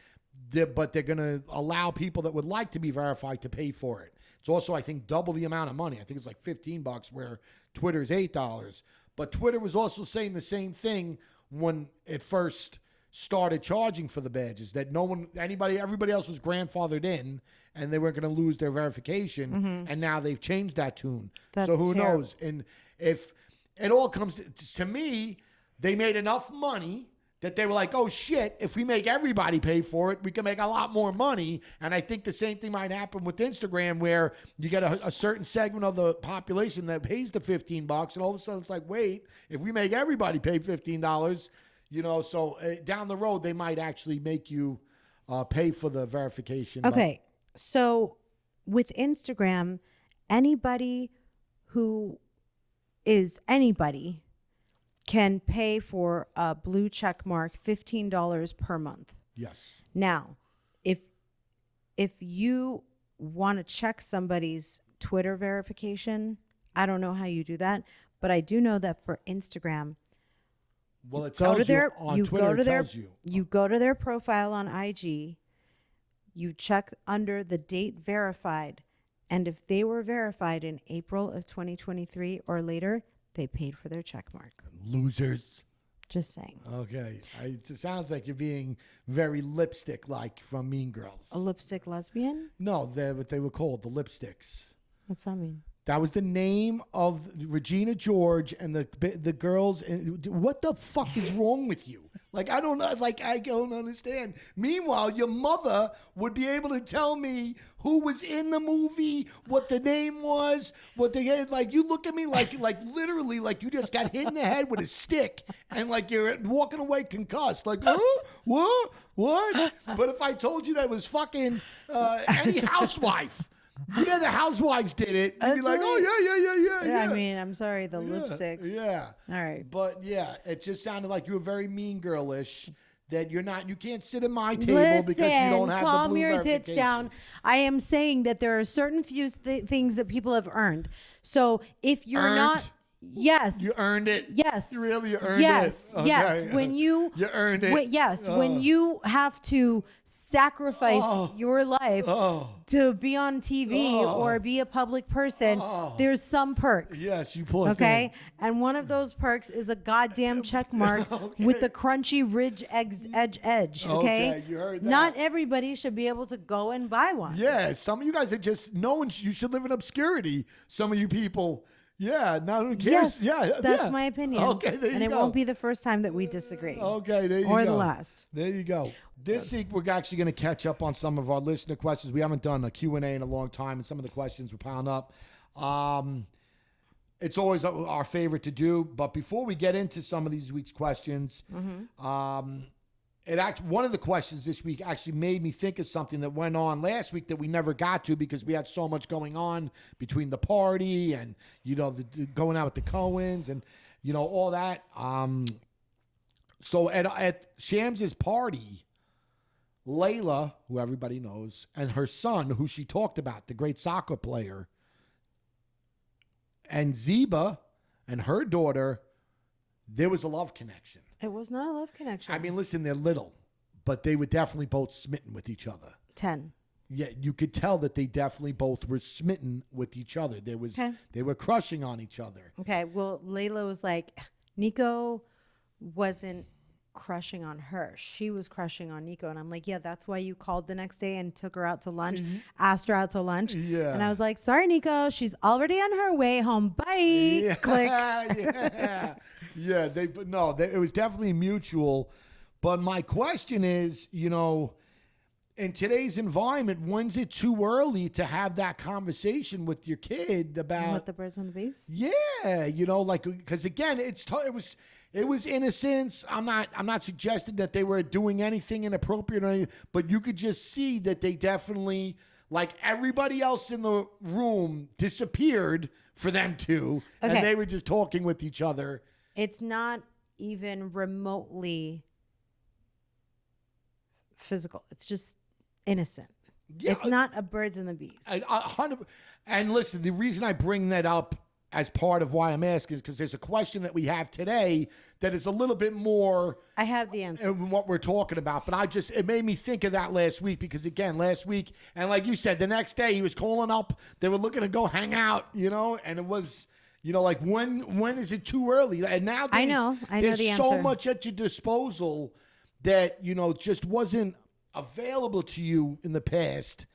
Speaker 2: but they're going to allow people that would like to be verified to pay for it. It's also, I think, double the amount of money. I think it's like $15, where Twitter's $8. But Twitter was also saying the same thing when it first started charging for the badges, that everybody else was grandfathered in, and they weren't going to lose their verification. And now they've changed that tune. So who knows? And if it all comes to me, they made enough money that they were like, oh shit, if we make everybody pay for it, we can make a lot more money. And I think the same thing might happen with Instagram, where you get a certain segment of the population that pays the $15, and all of a sudden it's like, wait, if we make everybody pay $15, you know, so down the road, they might actually make you pay for the verification.
Speaker 1: Okay, so with Instagram, anybody who is anybody can pay for a blue check mark $15 per month.
Speaker 2: Yes.
Speaker 1: Now, if you want to check somebody's Twitter verification, I don't know how you do that, but I do know that for Instagram,
Speaker 2: well, it tells you on Twitter. It tells you.
Speaker 1: You go to their profile on IG, you check under the date verified, and if they were verified in April of 2023 or later, they paid for their check mark.
Speaker 2: Losers.
Speaker 1: Just saying.
Speaker 2: Okay. It sounds like you're being very lipstick-like from Mean Girls.
Speaker 1: A lipstick lesbian?
Speaker 2: No, they're what they were called, the Lipsticks.
Speaker 1: What's that mean?
Speaker 2: That was the name of Regina George and the girls. What the fuck is wrong with you? Like, I don't know. Like, I don't understand. Meanwhile, your mother would be able to tell me who was in the movie, what the name was, what they had. Like, you look at me like literally, like you just got hit in the head with a stick, and like you're walking away concussed. Like, what? But if I told you that was fucking any housewife, Yeah, the housewives did it. You'd be like, oh, yeah.
Speaker 1: I mean, I'm sorry, the lipsticks.
Speaker 2: Yeah.
Speaker 1: All right.
Speaker 2: But yeah, it just sounded like you were very mean girlish. That you can't sit at my table because you don't have
Speaker 1: calm
Speaker 2: the blue
Speaker 1: your tits down. I am saying that there are certain few things that people have earned. So if you're not, yes,
Speaker 2: you earned it.
Speaker 1: Yes,
Speaker 2: you really earned
Speaker 1: yes,
Speaker 2: it. Okay.
Speaker 1: Yes, when you
Speaker 2: earned it.
Speaker 1: Yes, when you have to sacrifice your life to be on TV or be a public person, there's some perks.
Speaker 2: Yes, you pull it.
Speaker 1: Okay, and one of those perks is a goddamn check mark with the crunchy ridge edge. Okay,
Speaker 2: you heard that.
Speaker 1: Not everybody should be able to go and buy one.
Speaker 2: Yeah, some of you guys are just you should live in obscurity. Some of you people. Yeah, no one cares.
Speaker 1: Yes, that's my opinion.
Speaker 2: Okay, there you go.
Speaker 1: And it won't be the first time that we disagree.
Speaker 2: Okay, there you go.
Speaker 1: Or the last.
Speaker 2: There you go. This week, we're actually going to catch up on some of our listener questions. We haven't done a Q&A in a long time, and some of the questions were piling up. It's always our favorite to do. But before we get into some of these week's questions, one of the questions this week actually made me think of something that went on last week that we never got to because we had so much going on between the party and, the going out with the Cohens and, all that. So at Shams' party, Layla, who everybody knows, and her son, who she talked about, the great soccer player, and Zeba and her daughter, there was a love connection.
Speaker 1: It was not a love connection.
Speaker 2: I mean, listen, they're little, but they were definitely both smitten with each other.
Speaker 1: 10.
Speaker 2: Yeah, you could tell that they definitely both were smitten with each other. They were crushing on each other.
Speaker 1: Okay, well, Layla was like, Nico wasn't crushing on her. She was crushing on Nico. And I'm like, yeah, that's why you called the next day and took her out to lunch, asked her out to lunch.
Speaker 2: Yeah.
Speaker 1: And I was like, sorry, Nico, she's already on her way home. Bye.
Speaker 2: Yeah.
Speaker 1: Click.
Speaker 2: Yeah. It was definitely mutual. But my question is, in totay's environment, when's it too early to have that conversation with your kid about
Speaker 1: With the birds on the bees?
Speaker 2: Yeah, because again, it was innocence. I'm not suggesting that they were doing anything inappropriate or anything, but you could just see that they definitely, like everybody else in the room, disappeared for them two, and they were just talking with each other.
Speaker 1: It's not even remotely physical. It's just innocent. Yeah, it's not a birds and the bees.
Speaker 2: And listen, the reason I bring that up as part of why I'm asking is because there's a question that we have today that is a little bit more.
Speaker 1: I have the answer.
Speaker 2: What we're talking about, but it made me think of that last week because again, last week, and like you said, the next day he was calling up. They were looking to go hang out, and it was. Like when is it too early? And now
Speaker 1: I know the answer.
Speaker 2: There's so much at your disposal that just wasn't available to you in the past.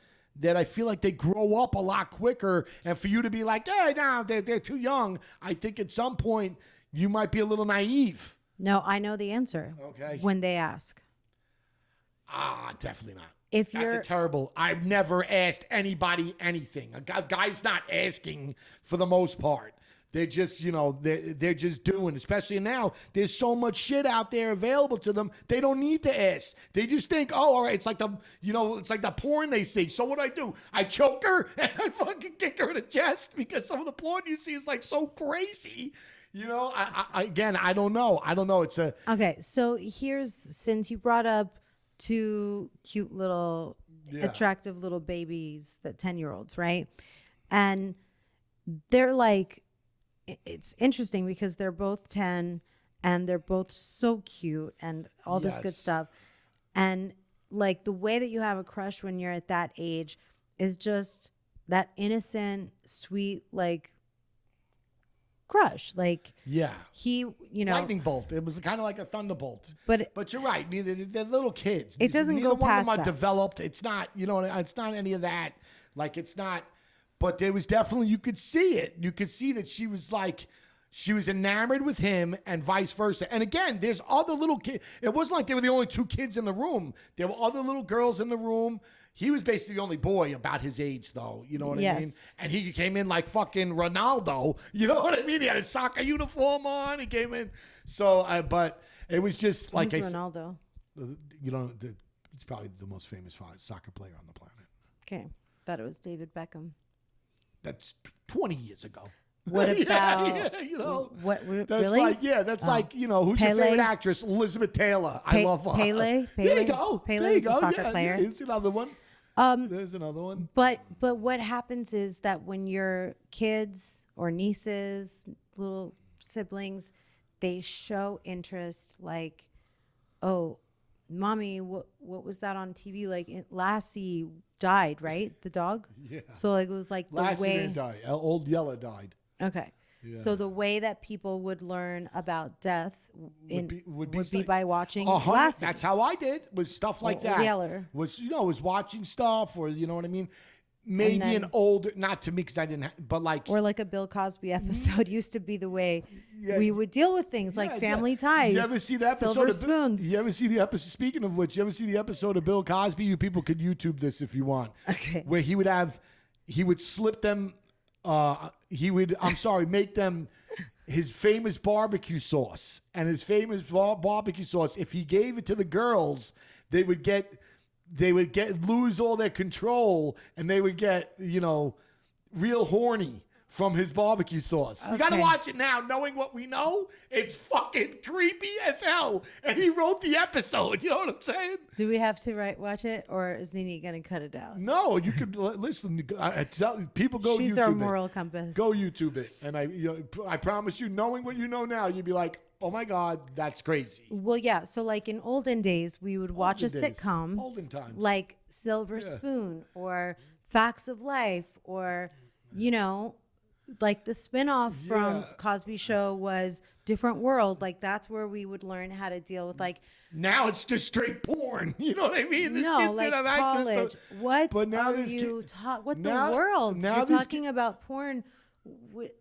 Speaker 2: That I feel like they grow up a lot quicker, and for you to be like, "Hey, no, they're too young." I think at some point you might be a little naive.
Speaker 1: No, I know the answer.
Speaker 2: Okay.
Speaker 1: When they ask.
Speaker 2: Definitely not.
Speaker 1: That's
Speaker 2: a terrible. I've never asked anybody anything. A guy's not asking for the most part. They're just, they're just doing, especially now, there's so much shit out there available to them. They don't need to ask. They just think, oh, all right, it's like it's like the porn they see. So what do? I choke her and I fucking kick her in the chest because some of the porn you see is like so crazy. I don't know. It's a.
Speaker 1: Okay. So since you brought up two cute little, attractive little babies, the 10-year-olds, right? And they're like, it's interesting because they're both 10 and they're both so cute and all this good stuff. And like the way that you have a crush when you're at that age is just that innocent, sweet, like crush. Like, he,
Speaker 2: lightning bolt. It was kind of like a thunderbolt. But you're right. They're little kids.
Speaker 1: It doesn't go past that.
Speaker 2: Neither one of them are developed. It's not, it's not any of that. Like, it's not. But there was definitely, you could see it. You could see that she was enamored with him and vice versa. And again, there's other little kids. It wasn't like they were the only two kids in the room. There were other little girls in the room. He was basically the only boy about his age, though. You know what I mean? And he came in like fucking Ronaldo. You know what I mean? He had a soccer uniform on. He came in. So, but it was just like.
Speaker 1: Who's Ronaldo?
Speaker 2: He's probably the most famous soccer player on the planet.
Speaker 1: Okay. thought it was David Beckham.
Speaker 2: That's 20 years ago.
Speaker 1: What about
Speaker 2: What that's
Speaker 1: really?
Speaker 2: like that's like who's your
Speaker 1: Pele?
Speaker 2: favorite actress? Elizabeth Taylor. I love her.
Speaker 1: Pele.
Speaker 2: There you go.
Speaker 1: Pele's a soccer player.
Speaker 2: Here's another one. There's another one.
Speaker 1: But what happens is that when your kids or nieces, little siblings, they show interest, like, oh, mommy, what was that on TV? Like Lassie died, right? The dog.
Speaker 2: Yeah.
Speaker 1: So it was like the
Speaker 2: Lassie
Speaker 1: way.
Speaker 2: didn't die. Old Yella died.
Speaker 1: Okay.
Speaker 2: Yeah.
Speaker 1: So the way that people would learn about death would be
Speaker 2: like-
Speaker 1: by watching
Speaker 2: 100
Speaker 1: Lassie.
Speaker 2: That's how I did. Was stuff like
Speaker 1: Or
Speaker 2: that.
Speaker 1: Yeller.
Speaker 2: Was was watching stuff, or you know what I mean? Maybe
Speaker 1: then-
Speaker 2: an older, not to me because I didn't, but like
Speaker 1: Or like a Bill Cosby episode used to be the way
Speaker 2: Yeah.
Speaker 1: we would deal with things like
Speaker 2: Yeah,
Speaker 1: Family
Speaker 2: yeah.
Speaker 1: Ties.
Speaker 2: You ever see the episode
Speaker 1: Silver
Speaker 2: of
Speaker 1: Spoons.
Speaker 2: You ever see the episode? Speaking of which, you ever see the episode of Bill Cosby? You people could YouTube this if you want.
Speaker 1: Okay.
Speaker 2: Where he would slip them. Make them his famous barbecue sauce, and his famous barbecue sauce. If he gave it to the girls, they would lose all their control, and they would get real horny from his barbecue sauce. You got to
Speaker 1: Okay.
Speaker 2: watch it now, knowing what we know. It's fucking creepy as hell. And he wrote the episode. You know what I'm saying?
Speaker 1: Do we have to watch it, or is Nene going to cut it out?
Speaker 2: No, you could listen. I tell people go
Speaker 1: She's
Speaker 2: YouTube
Speaker 1: our
Speaker 2: it.
Speaker 1: moral compass.
Speaker 2: Go YouTube it, and I promise you, knowing what you know now, you'd be like, oh my god, that's crazy.
Speaker 1: Well, yeah. So like in olden days, we would watch a
Speaker 2: Olden days.
Speaker 1: sitcom,
Speaker 2: Olden times.
Speaker 1: like Silver Spoon or Facts of Life, or like the spinoff from
Speaker 2: Yeah.
Speaker 1: Cosby Show was Different World. Like that's where we would learn how to deal with like
Speaker 2: Now it's just straight porn. You know what I mean? This
Speaker 1: no,
Speaker 2: kid
Speaker 1: like
Speaker 2: didn't have access
Speaker 1: college.
Speaker 2: to-
Speaker 1: What
Speaker 2: But now
Speaker 1: are
Speaker 2: this
Speaker 1: you
Speaker 2: kid-
Speaker 1: what
Speaker 2: now-
Speaker 1: the world?
Speaker 2: now
Speaker 1: You're
Speaker 2: these
Speaker 1: talking about porn.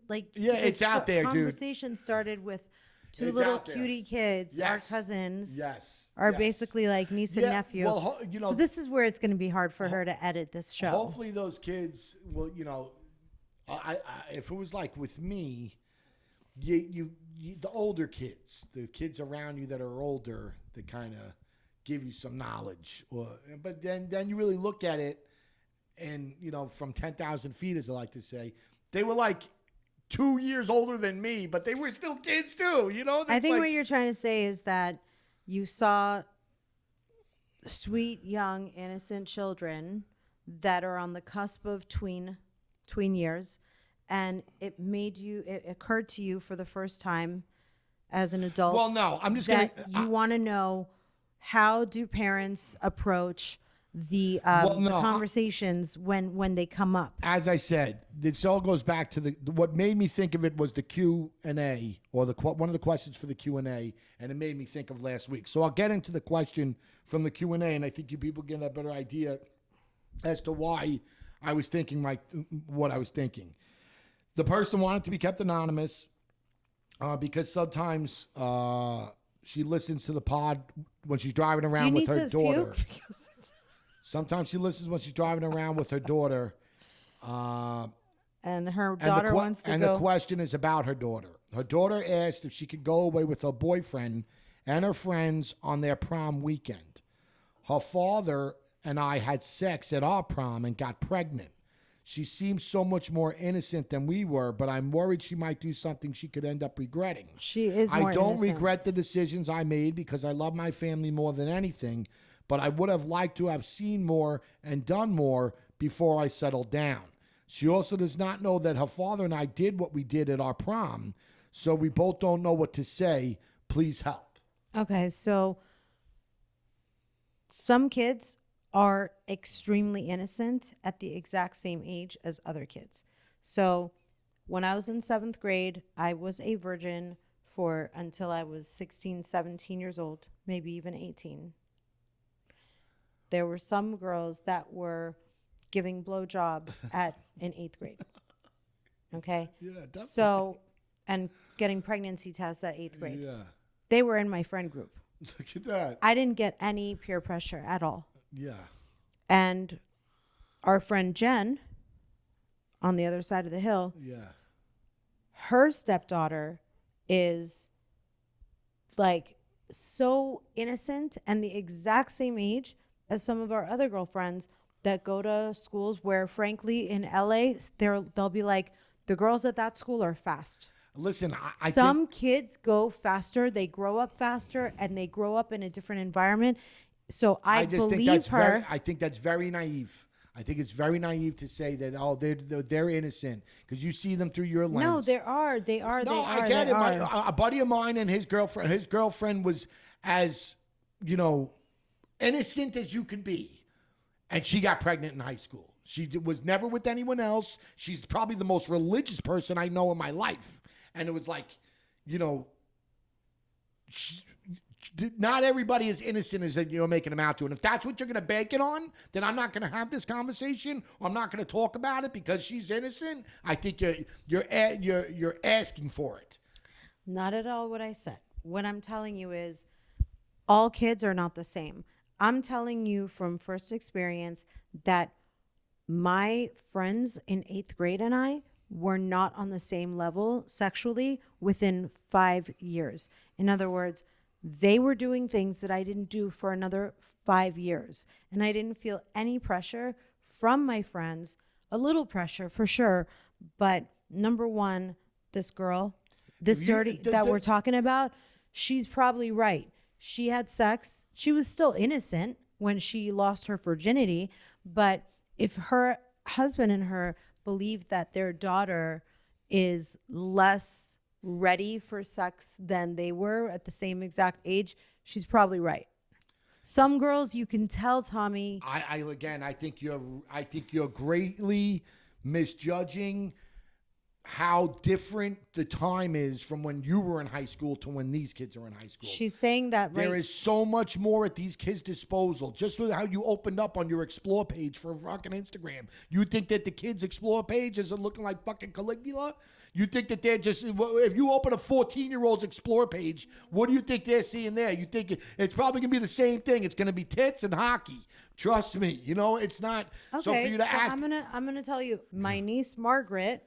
Speaker 1: Like
Speaker 2: Yeah,
Speaker 1: the
Speaker 2: it's out there, dude.
Speaker 1: Conversation started with two
Speaker 2: It's
Speaker 1: little
Speaker 2: out there.
Speaker 1: cutie kids, our
Speaker 2: Yes.
Speaker 1: cousins.
Speaker 2: Yes.
Speaker 1: Are
Speaker 2: Yes.
Speaker 1: basically like niece and
Speaker 2: Yeah,
Speaker 1: nephew.
Speaker 2: well,
Speaker 1: so this is where it's going to be hard for her to edit this show.
Speaker 2: Hopefully those kids will, I if it was like with me, you the older kids, the kids around you that are older, that kind of give you some knowledge, but then you really look at it, and from 10,000 feet, as I like to say, they were like 2 years older than me, but they were still kids too.
Speaker 1: I think what you're trying to say is that you saw sweet, young, innocent children that are on the cusp of tween years, and it occurred to you for the first time as an adult.
Speaker 2: Well, no, I'm just
Speaker 1: that
Speaker 2: gonna.
Speaker 1: you want to know, how do parents approach the conversations when they come up?
Speaker 2: As I said, this all goes back to what made me think of it was the Q&A, or one of the questions for the Q&A, and it made me think of last week. So I'll get into the question from the Q&A, and I think you people get a better idea as to why I was thinking what I was thinking. The person wanted to be kept anonymous because sometimes she listens to the pod when she's driving around with her daughter. Sometimes she listens when she's driving around with her daughter.
Speaker 1: And her daughter wants to go.
Speaker 2: And the question is about her daughter. Her daughter asked if she could go away with her boyfriend and her friends on their prom weekend. Her father and I had sex at our prom and got pregnant. She seems so much more innocent than we were, but I'm worried she might do something she could end up regretting.
Speaker 1: She is more
Speaker 2: I don't
Speaker 1: innocent.
Speaker 2: regret the decisions I made because I love my family more than anything, but I would have liked to have seen more and done more before I settled down. She also does not know that her father and I did what we did at our prom, so we both don't know what to say. Please help.
Speaker 1: Okay, so some kids are extremely innocent at the exact same age as other kids. So when I was in 7th grade, I was a virgin until I was 16, 17 years old, maybe even 18. There were some girls that were giving blowjobs in 8th grade. Okay?
Speaker 2: Yeah, definitely.
Speaker 1: So, and getting pregnancy tests at 8th grade.
Speaker 2: Yeah.
Speaker 1: They were in my friend group.
Speaker 2: Look at that.
Speaker 1: I didn't get any peer pressure at all.
Speaker 2: Yeah.
Speaker 1: And our friend Jen, on the other side of the hill,
Speaker 2: Yeah.
Speaker 1: her stepdaughter is like so innocent and the exact same age as some of our other girlfriends that go to schools where, frankly, in LA, they'll be like, the girls at that school are fast.
Speaker 2: Listen, I
Speaker 1: Some
Speaker 2: think,
Speaker 1: kids go faster, they grow up faster, and they grow up in a different environment. So I
Speaker 2: just
Speaker 1: believe
Speaker 2: think that's
Speaker 1: her.
Speaker 2: I think that's very naive. I think it's very naive to say that they're innocent because you see them through your lens.
Speaker 1: No, they are.
Speaker 2: No, I get it. A buddy of mine and his girlfriend was as, innocent as you could be. And she got pregnant in high school. She was never with anyone else. She's probably the most religious person I know in my life. And it was like, not everybody is innocent as you're making them out to. And if that's what you're going to bank it on, then I'm not going to have this conversation, or I'm not going to talk about it because she's innocent. I think you're asking for it.
Speaker 1: Not at all what I said. What I'm telling you is all kids are not the same. I'm telling you from first experience that my friends in 8th grade and I were not on the same level sexually within 5 years. In other words, they were doing things that I didn't do for another 5 years. And I didn't feel any pressure from my friends, a little pressure for sure. But number one, this girl, that we're talking about, she's probably right. She had sex. She was still innocent when she lost her virginity. But if her husband and her believe that their daughter is less ready for sex than they were at the same exact age, she's probably right. Some girls, you can tell, Tommy.
Speaker 2: I think you're greatly misjudging how different the time is from when you were in high school to when these kids are in high school.
Speaker 1: She's saying that
Speaker 2: there is so much more at these kids' disposal. Just with how you opened up on your Explore page for fucking Instagram. You think that the kids' Explore page isn't looking like fucking Caligula? You think that they're just, if you open a 14-year-old's Explore page, what do you think they're seeing there? You think it's probably going to be the same thing. It's going to be tits and hockey. Trust me. It's not.
Speaker 1: Okay,
Speaker 2: so for you to act.
Speaker 1: I'm gonna tell you, my niece Margaret,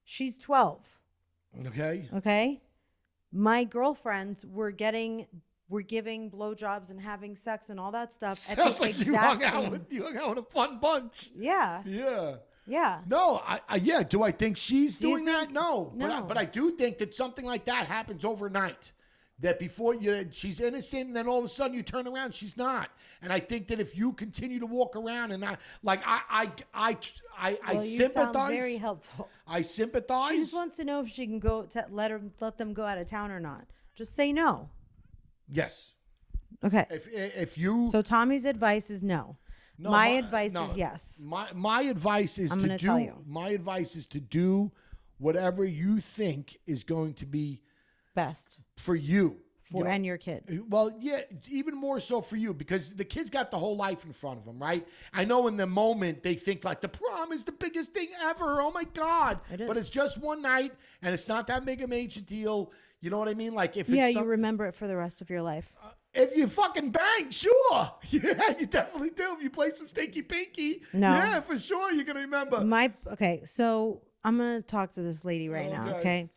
Speaker 1: she's 12. Okay. My girlfriends were giving blowjobs and having sex and all that stuff.
Speaker 2: Sounds like you hung out with a fun bunch.
Speaker 1: Yeah.
Speaker 2: Yeah. No, yeah. Do I think she's doing that? No. But I do think that something like that happens overnight. That before she's innocent, and then all of a sudden you turn around, she's not. And I think that if you continue to walk around and I
Speaker 1: you
Speaker 2: sympathize.
Speaker 1: Sound very helpful.
Speaker 2: I sympathize.
Speaker 1: She just wants to know if she can go to let them go out of town or not. Just say no.
Speaker 2: Yes.
Speaker 1: Okay.
Speaker 2: If you.
Speaker 1: So Tommy's advice is no.
Speaker 2: No,
Speaker 1: my advice is yes.
Speaker 2: My advice is my advice is to do whatever you think is going to be
Speaker 1: best
Speaker 2: for you.
Speaker 1: And your kid.
Speaker 2: Well, yeah, even more so for you because the kid's got the whole life in front of him, right? I know in the moment they think like the prom is the biggest thing ever. Oh my God.
Speaker 1: It is.
Speaker 2: But it's just one night and it's not that big a major deal. You know what I mean? Like if
Speaker 1: you remember it for the rest of your life.
Speaker 2: If you fucking bang, sure. Yeah, you definitely do. If you play some Stinky Pinky, yeah, for sure you're going to remember.
Speaker 1: So I'm going to talk to this lady right now, okay?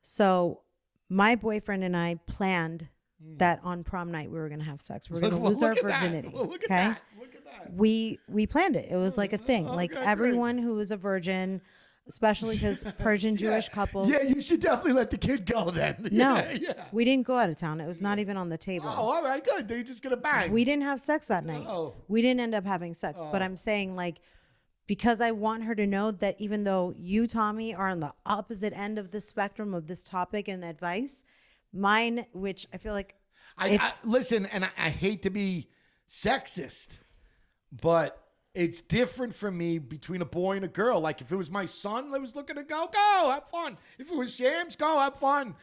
Speaker 1: So my boyfriend and I planned that on prom night we were going to have sex. We were going to lose our virginity.
Speaker 2: Look at that. Look at that.
Speaker 1: We planned it. It was like a thing. Like everyone who was a virgin, especially because Persian Jewish couples.
Speaker 2: Yeah, you should definitely let the kid go then.
Speaker 1: No, we didn't go out of town. It was not even on the table.
Speaker 2: Oh, all right, good. They're just going to bang.
Speaker 1: We didn't have sex that night.
Speaker 2: Oh.
Speaker 1: We didn't end up having sex. But I'm saying because I want her to know that even though you, Tommy, are on the opposite end of the spectrum of this topic and advice, mine, which I feel like
Speaker 2: listen, and I hate to be sexist, but it's different for me between a boy and a girl. Like if it was my son that was looking to go, have fun. If it was Shams, go have fun.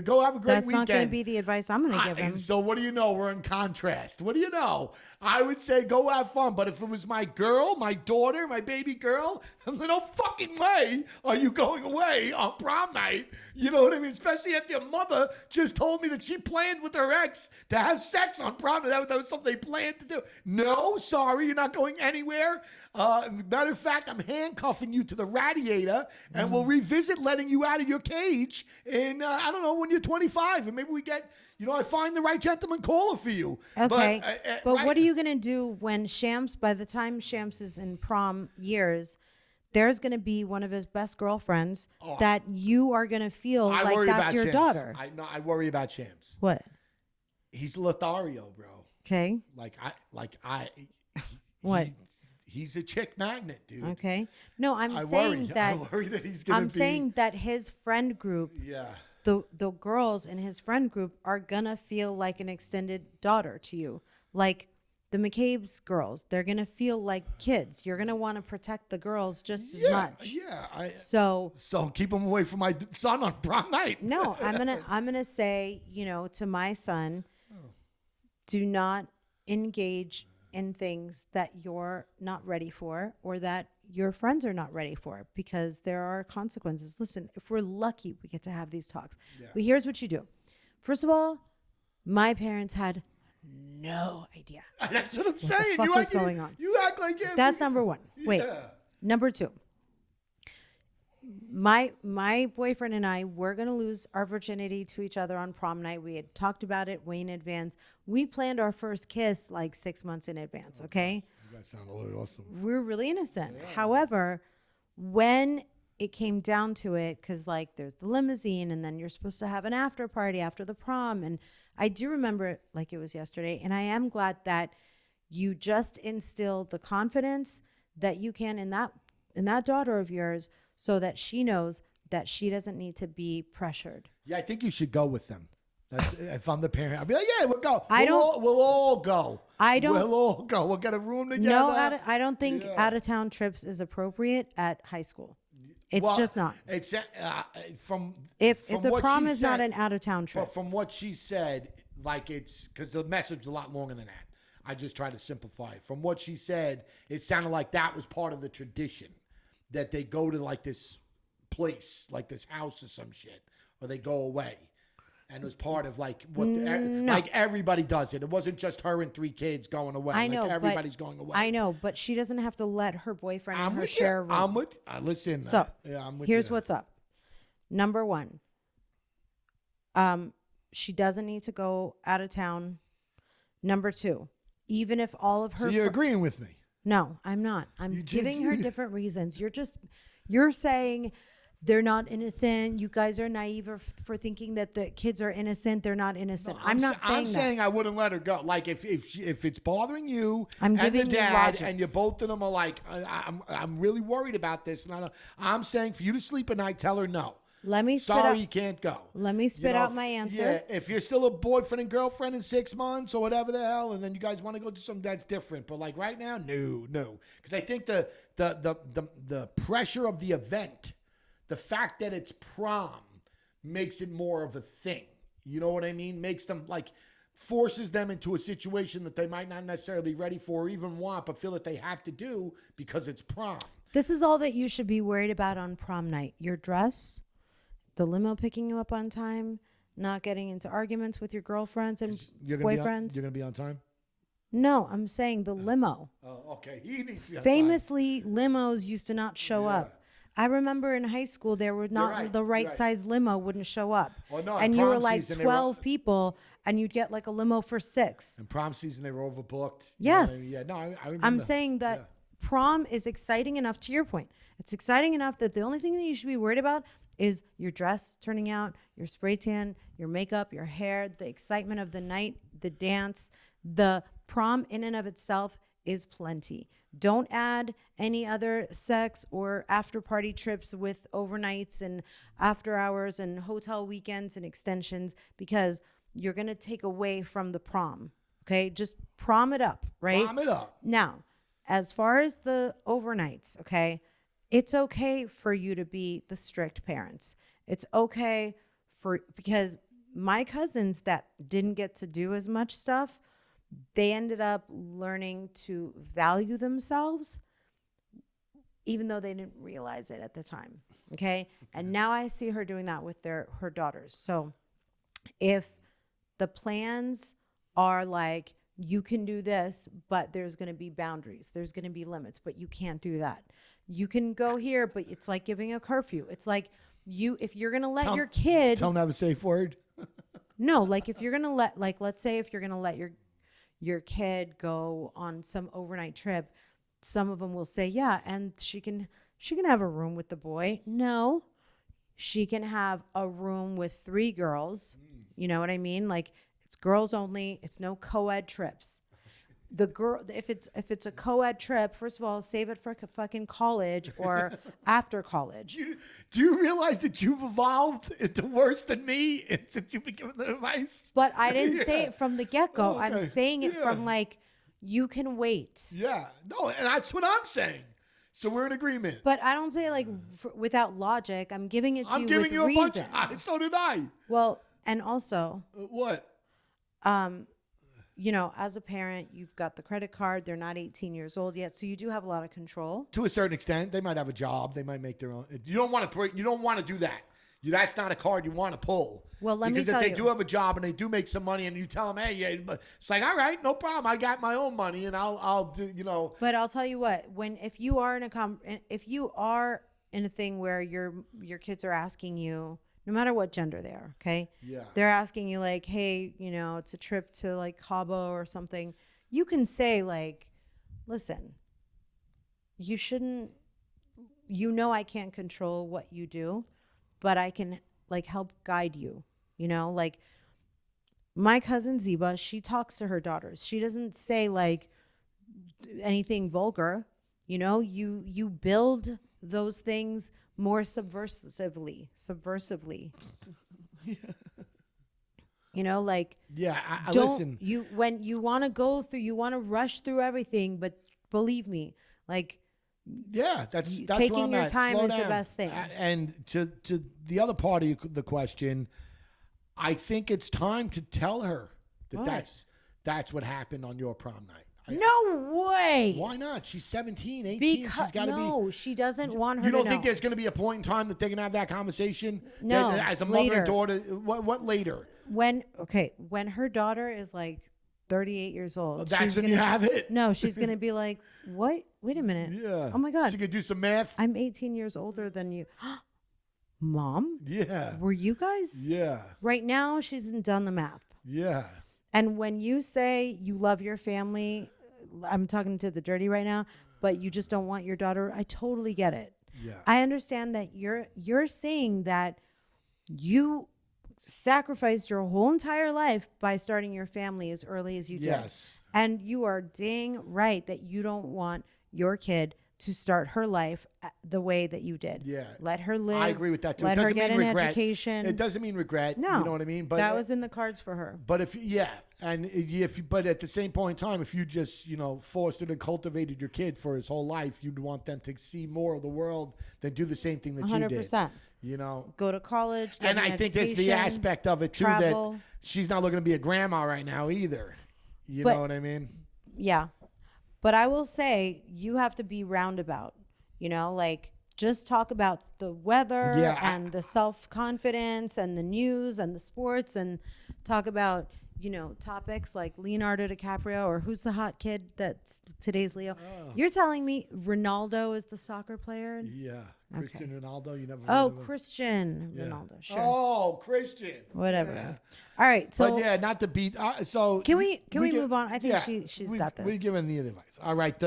Speaker 2: Go have a great weekend.
Speaker 1: That's not going to be the advice I'm going to give him.
Speaker 2: So what do you know? We're in contrast. What do you know? I would say go have fun. But if it was my girl, my daughter, my baby girl, no fucking way are you going away on prom night. You know what I mean? Especially if your mother just told me that she planned with her ex to have sex on prom night. That was something they planned to do. No, sorry, you're not going anywhere. Matter of fact, I'm handcuffing you to the radiator and we'll revisit letting you out of your cage in, I don't know, when you're 25 and maybe we get, I find the right gentleman caller for you.
Speaker 1: Okay. But
Speaker 2: right.
Speaker 1: what are you going to do when by the time Shams is in prom years, there's going to be one of his best girlfriends that you are going to feel like that's your daughter.
Speaker 2: I worry about Shams.
Speaker 1: What?
Speaker 2: He's Lothario, bro.
Speaker 1: Okay. What?
Speaker 2: He's a chick magnet, dude.
Speaker 1: Okay. No, I worry that
Speaker 2: he's going to be.
Speaker 1: saying that his friend group, the girls in his friend group are going to feel like an extended daughter to you. Like the McCabe's girls, they're going to feel like kids. You're going to want to protect the girls just as much.
Speaker 2: Yeah.
Speaker 1: So
Speaker 2: keep them away from my son on prom night.
Speaker 1: No, I'm going to say, to my son, do not engage in things that you're not ready for or that your friends are not ready for, because there are consequences. Listen, if we're lucky, we get to have these talks. Yeah. But here's what you do. First of all, my parents had no idea.
Speaker 2: That's what I'm saying.
Speaker 1: What the fuck was going on?
Speaker 2: You act like
Speaker 1: that's number one. Wait, number two. My boyfriend and I were going to lose our virginity to each other on prom night. We had talked about it way in advance. We planned our first kiss like 6 months in advance, okay?
Speaker 2: That sounds awesome.
Speaker 1: We're really innocent. Yeah. However, when it came down to it, because there's the limousine and then you're supposed to have an after party after the prom. And I do remember it like it was yesterday. And I am glad that you just instilled the confidence that you can in that daughter of yours, so that she knows that she doesn't need to be pressured.
Speaker 2: Yeah, I think you should go with them. If I'm the parent, I'll be like, yeah, we'll go. We'll all go. We'll all go. We'll get a room together.
Speaker 1: No, I don't think out-of-town trips is appropriate at high school. It's just not.
Speaker 2: Except
Speaker 1: if the prom is not an out-of-town trip.
Speaker 2: But from what she said, it's because the message is a lot longer than that. I just try to simplify it. From what she said, it sounded like that was part of the tradition. That they go to this place, this house or some shit, or they go away, and it was part of what everybody does it. It wasn't just her and 3 kids going away.
Speaker 1: I know,
Speaker 2: everybody's going away.
Speaker 1: I know, but she doesn't have to let her boyfriend and her share a room.
Speaker 2: I'm with. Listen.
Speaker 1: So
Speaker 2: I'm with
Speaker 1: here's what's up. Number one, she doesn't need to go out of town. Number two, even if all of her.
Speaker 2: So you're agreeing with me.
Speaker 1: No, I'm not. I'm giving her different reasons. You're saying they're not innocent. You guys are naive for thinking that the kids are innocent. They're not innocent. No, I'm not saying that. I'm saying
Speaker 2: I wouldn't let her go. If it's bothering you
Speaker 1: and
Speaker 2: the dad and you both of them are I'm really worried about this. And I'm saying for you to sleep at night, tell her no. Sorry, you can't go.
Speaker 1: Let me spit out my answer.
Speaker 2: Yeah, if you're still a boyfriend and girlfriend in 6 months or whatever the hell, and then you guys want to go do something, that's different. But right now, no. Because I think the pressure of the event, the fact that it's prom, makes it more of a thing. You know what I mean? Makes them forces them into a situation that they might not necessarily be ready for or even want, but feel that they have to do because it's prom.
Speaker 1: This is all that you should be worried about on prom night. Your dress. The limo picking you up on time, not getting into arguments with your girlfriends and boyfriends.
Speaker 2: You're going to be on time?
Speaker 1: No, I'm saying the limo.
Speaker 2: Oh, okay. He needs to be on
Speaker 1: Famously, limos used to not show up. I remember in high school, there were not the right size limo wouldn't show up.
Speaker 2: Well, no,
Speaker 1: and you were 12 people, and you'd get a limo for 6.
Speaker 2: In prom season, they were overbooked.
Speaker 1: Yes.
Speaker 2: Yeah, no, I remember.
Speaker 1: I'm saying that prom is exciting enough, to your point. It's exciting enough that the only thing that you should be worried about is your dress turning out, your spray tan, your makeup, your hair, the excitement of the night, the dance. The prom in and of itself is plenty. Don't add any other sex or after party trips with overnights and after hours and hotel weekends and extensions, because you're going to take away from the prom. Okay? Just prom it up, right?
Speaker 2: Prom it up.
Speaker 1: Now, as far as the overnights, okay, it's okay for you to be the strict parents. It's okay because my cousins that didn't get to do as much stuff, they ended up learning to value themselves, even though they didn't realize it at the time. Okay. And now I see her doing that with her daughters. So if the plans are you can do this, but there's going to be boundaries. There's going to be limits, but you can't do that. You can go here, but it's like giving a curfew. It's like if you're going to let your kid,
Speaker 2: tell them to have a safe word.
Speaker 1: no, like if you're going to let, like, let's say if you're going to let your kid go on some overnight trip, some of them will say, yeah, and she can have a room with the boy. No, she can have a room with 3 girls. You know what I mean? Like, it's girls only. It's no co-ed trips. The girl, if it's a co-ed trip, first of all, save it for fucking college or after college.
Speaker 2: Do you realize that you've evolved into worse than me since you've been given the advice?
Speaker 1: But I didn't say it from the get-go.
Speaker 2: Okay.
Speaker 1: I'm saying it from like, you can wait.
Speaker 2: Yeah. No, and that's what I'm saying. So we're in agreement.
Speaker 1: But I don't say like without logic. I'm giving it to you with reason.
Speaker 2: I'm giving you a bunch. So did I.
Speaker 1: Well, and also.
Speaker 2: What?
Speaker 1: You know, as a parent, you've got the credit card. They're not 18 years old yet, so you do have a lot of control.
Speaker 2: To a certain extent, they might have a job. They might make their own. You don't want to do that. That's not a card you want to pull.
Speaker 1: Well, let me tell you.
Speaker 2: Because if they do have a job and they do make some money, and you tell them, hey, yeah, it's like, all right, no problem. I got my own money, and I'll do, you know.
Speaker 1: But I'll tell you what. If you are in a thing where your kids are asking you, no matter what gender they are, okay?
Speaker 2: Yeah.
Speaker 1: They're asking you like, hey, you know, it's a trip to like Cabo or something. You can say like, listen, you shouldn't, you know, I can't control what you do, but I can like help guide you, you know? Like my cousin Zeba, she talks to her daughters. She doesn't say like anything vulgar, you know? You build those things more subversively. Yeah. You know, like,
Speaker 2: yeah, I
Speaker 1: don't
Speaker 2: listen.
Speaker 1: When you want to go through, you want to rush through everything, but believe me, like,
Speaker 2: yeah, that's
Speaker 1: taking your time is the best thing.
Speaker 2: And to the other part of the question, I think it's time to tell her that that's what happened on your prom night.
Speaker 1: No way.
Speaker 2: Why not? She's 17, 18.
Speaker 1: Because
Speaker 2: she's got to be.
Speaker 1: No, she doesn't want her.
Speaker 2: You don't
Speaker 1: to
Speaker 2: think
Speaker 1: know.
Speaker 2: there's going to be a point in time that they're going to have that conversation?
Speaker 1: No,
Speaker 2: as a mother
Speaker 1: later.
Speaker 2: and daughter. What later?
Speaker 1: When her daughter is like 38 years old,
Speaker 2: That's when you have it.
Speaker 1: No, she's gonna be like, what? Wait a minute.
Speaker 2: Yeah.
Speaker 1: Oh my God.
Speaker 2: She could do some math.
Speaker 1: I'm 18 years older than you. Mom?
Speaker 2: Yeah.
Speaker 1: Were you guys?
Speaker 2: Yeah.
Speaker 1: Right now, she hasn't done the math.
Speaker 2: Yeah.
Speaker 1: And when you say you love your family, I'm talking to the dirty right now, but you just don't want your daughter. I totally get it.
Speaker 2: Yeah.
Speaker 1: I understand that you're saying that you sacrificed your whole entire life by starting your family as early as you did.
Speaker 2: Yes.
Speaker 1: And you are dang right that you don't want your kid to start her life the way that you did.
Speaker 2: Yeah.
Speaker 1: Let her live.
Speaker 2: I agree with that too.
Speaker 1: Let her get an education.
Speaker 2: It doesn't mean regret.
Speaker 1: No.
Speaker 2: You know what I mean? But
Speaker 1: that was in the cards for her.
Speaker 2: But but at the same point in time, if you just, fostered and cultivated your kid for his whole life, you'd want them to see more of the world than do the same thing that 100%. You did. 100%.
Speaker 1: Go to college.
Speaker 2: And I think there's the aspect of it too
Speaker 1: travel.
Speaker 2: that she's not looking to be a grandma right now either. You know what I mean?
Speaker 1: Yeah. But I will say you have to be roundabout, like just talk about the weather and the self-confidence and the news and the sports and talk about, topics like Leonardo DiCaprio or who's the hot kid that's today's Leo. Oh. You're telling me Ronaldo is the soccer player?
Speaker 2: Yeah. Cristiano Ronaldo, you never heard
Speaker 1: of
Speaker 2: him.
Speaker 1: Cristian Ronaldo, sure.
Speaker 2: Oh, Christian.
Speaker 1: Whatever.
Speaker 2: Yeah.
Speaker 1: All right, so
Speaker 2: but not to beat so
Speaker 1: Can we move on? I think she's got this.
Speaker 2: We're giving the advice. All right,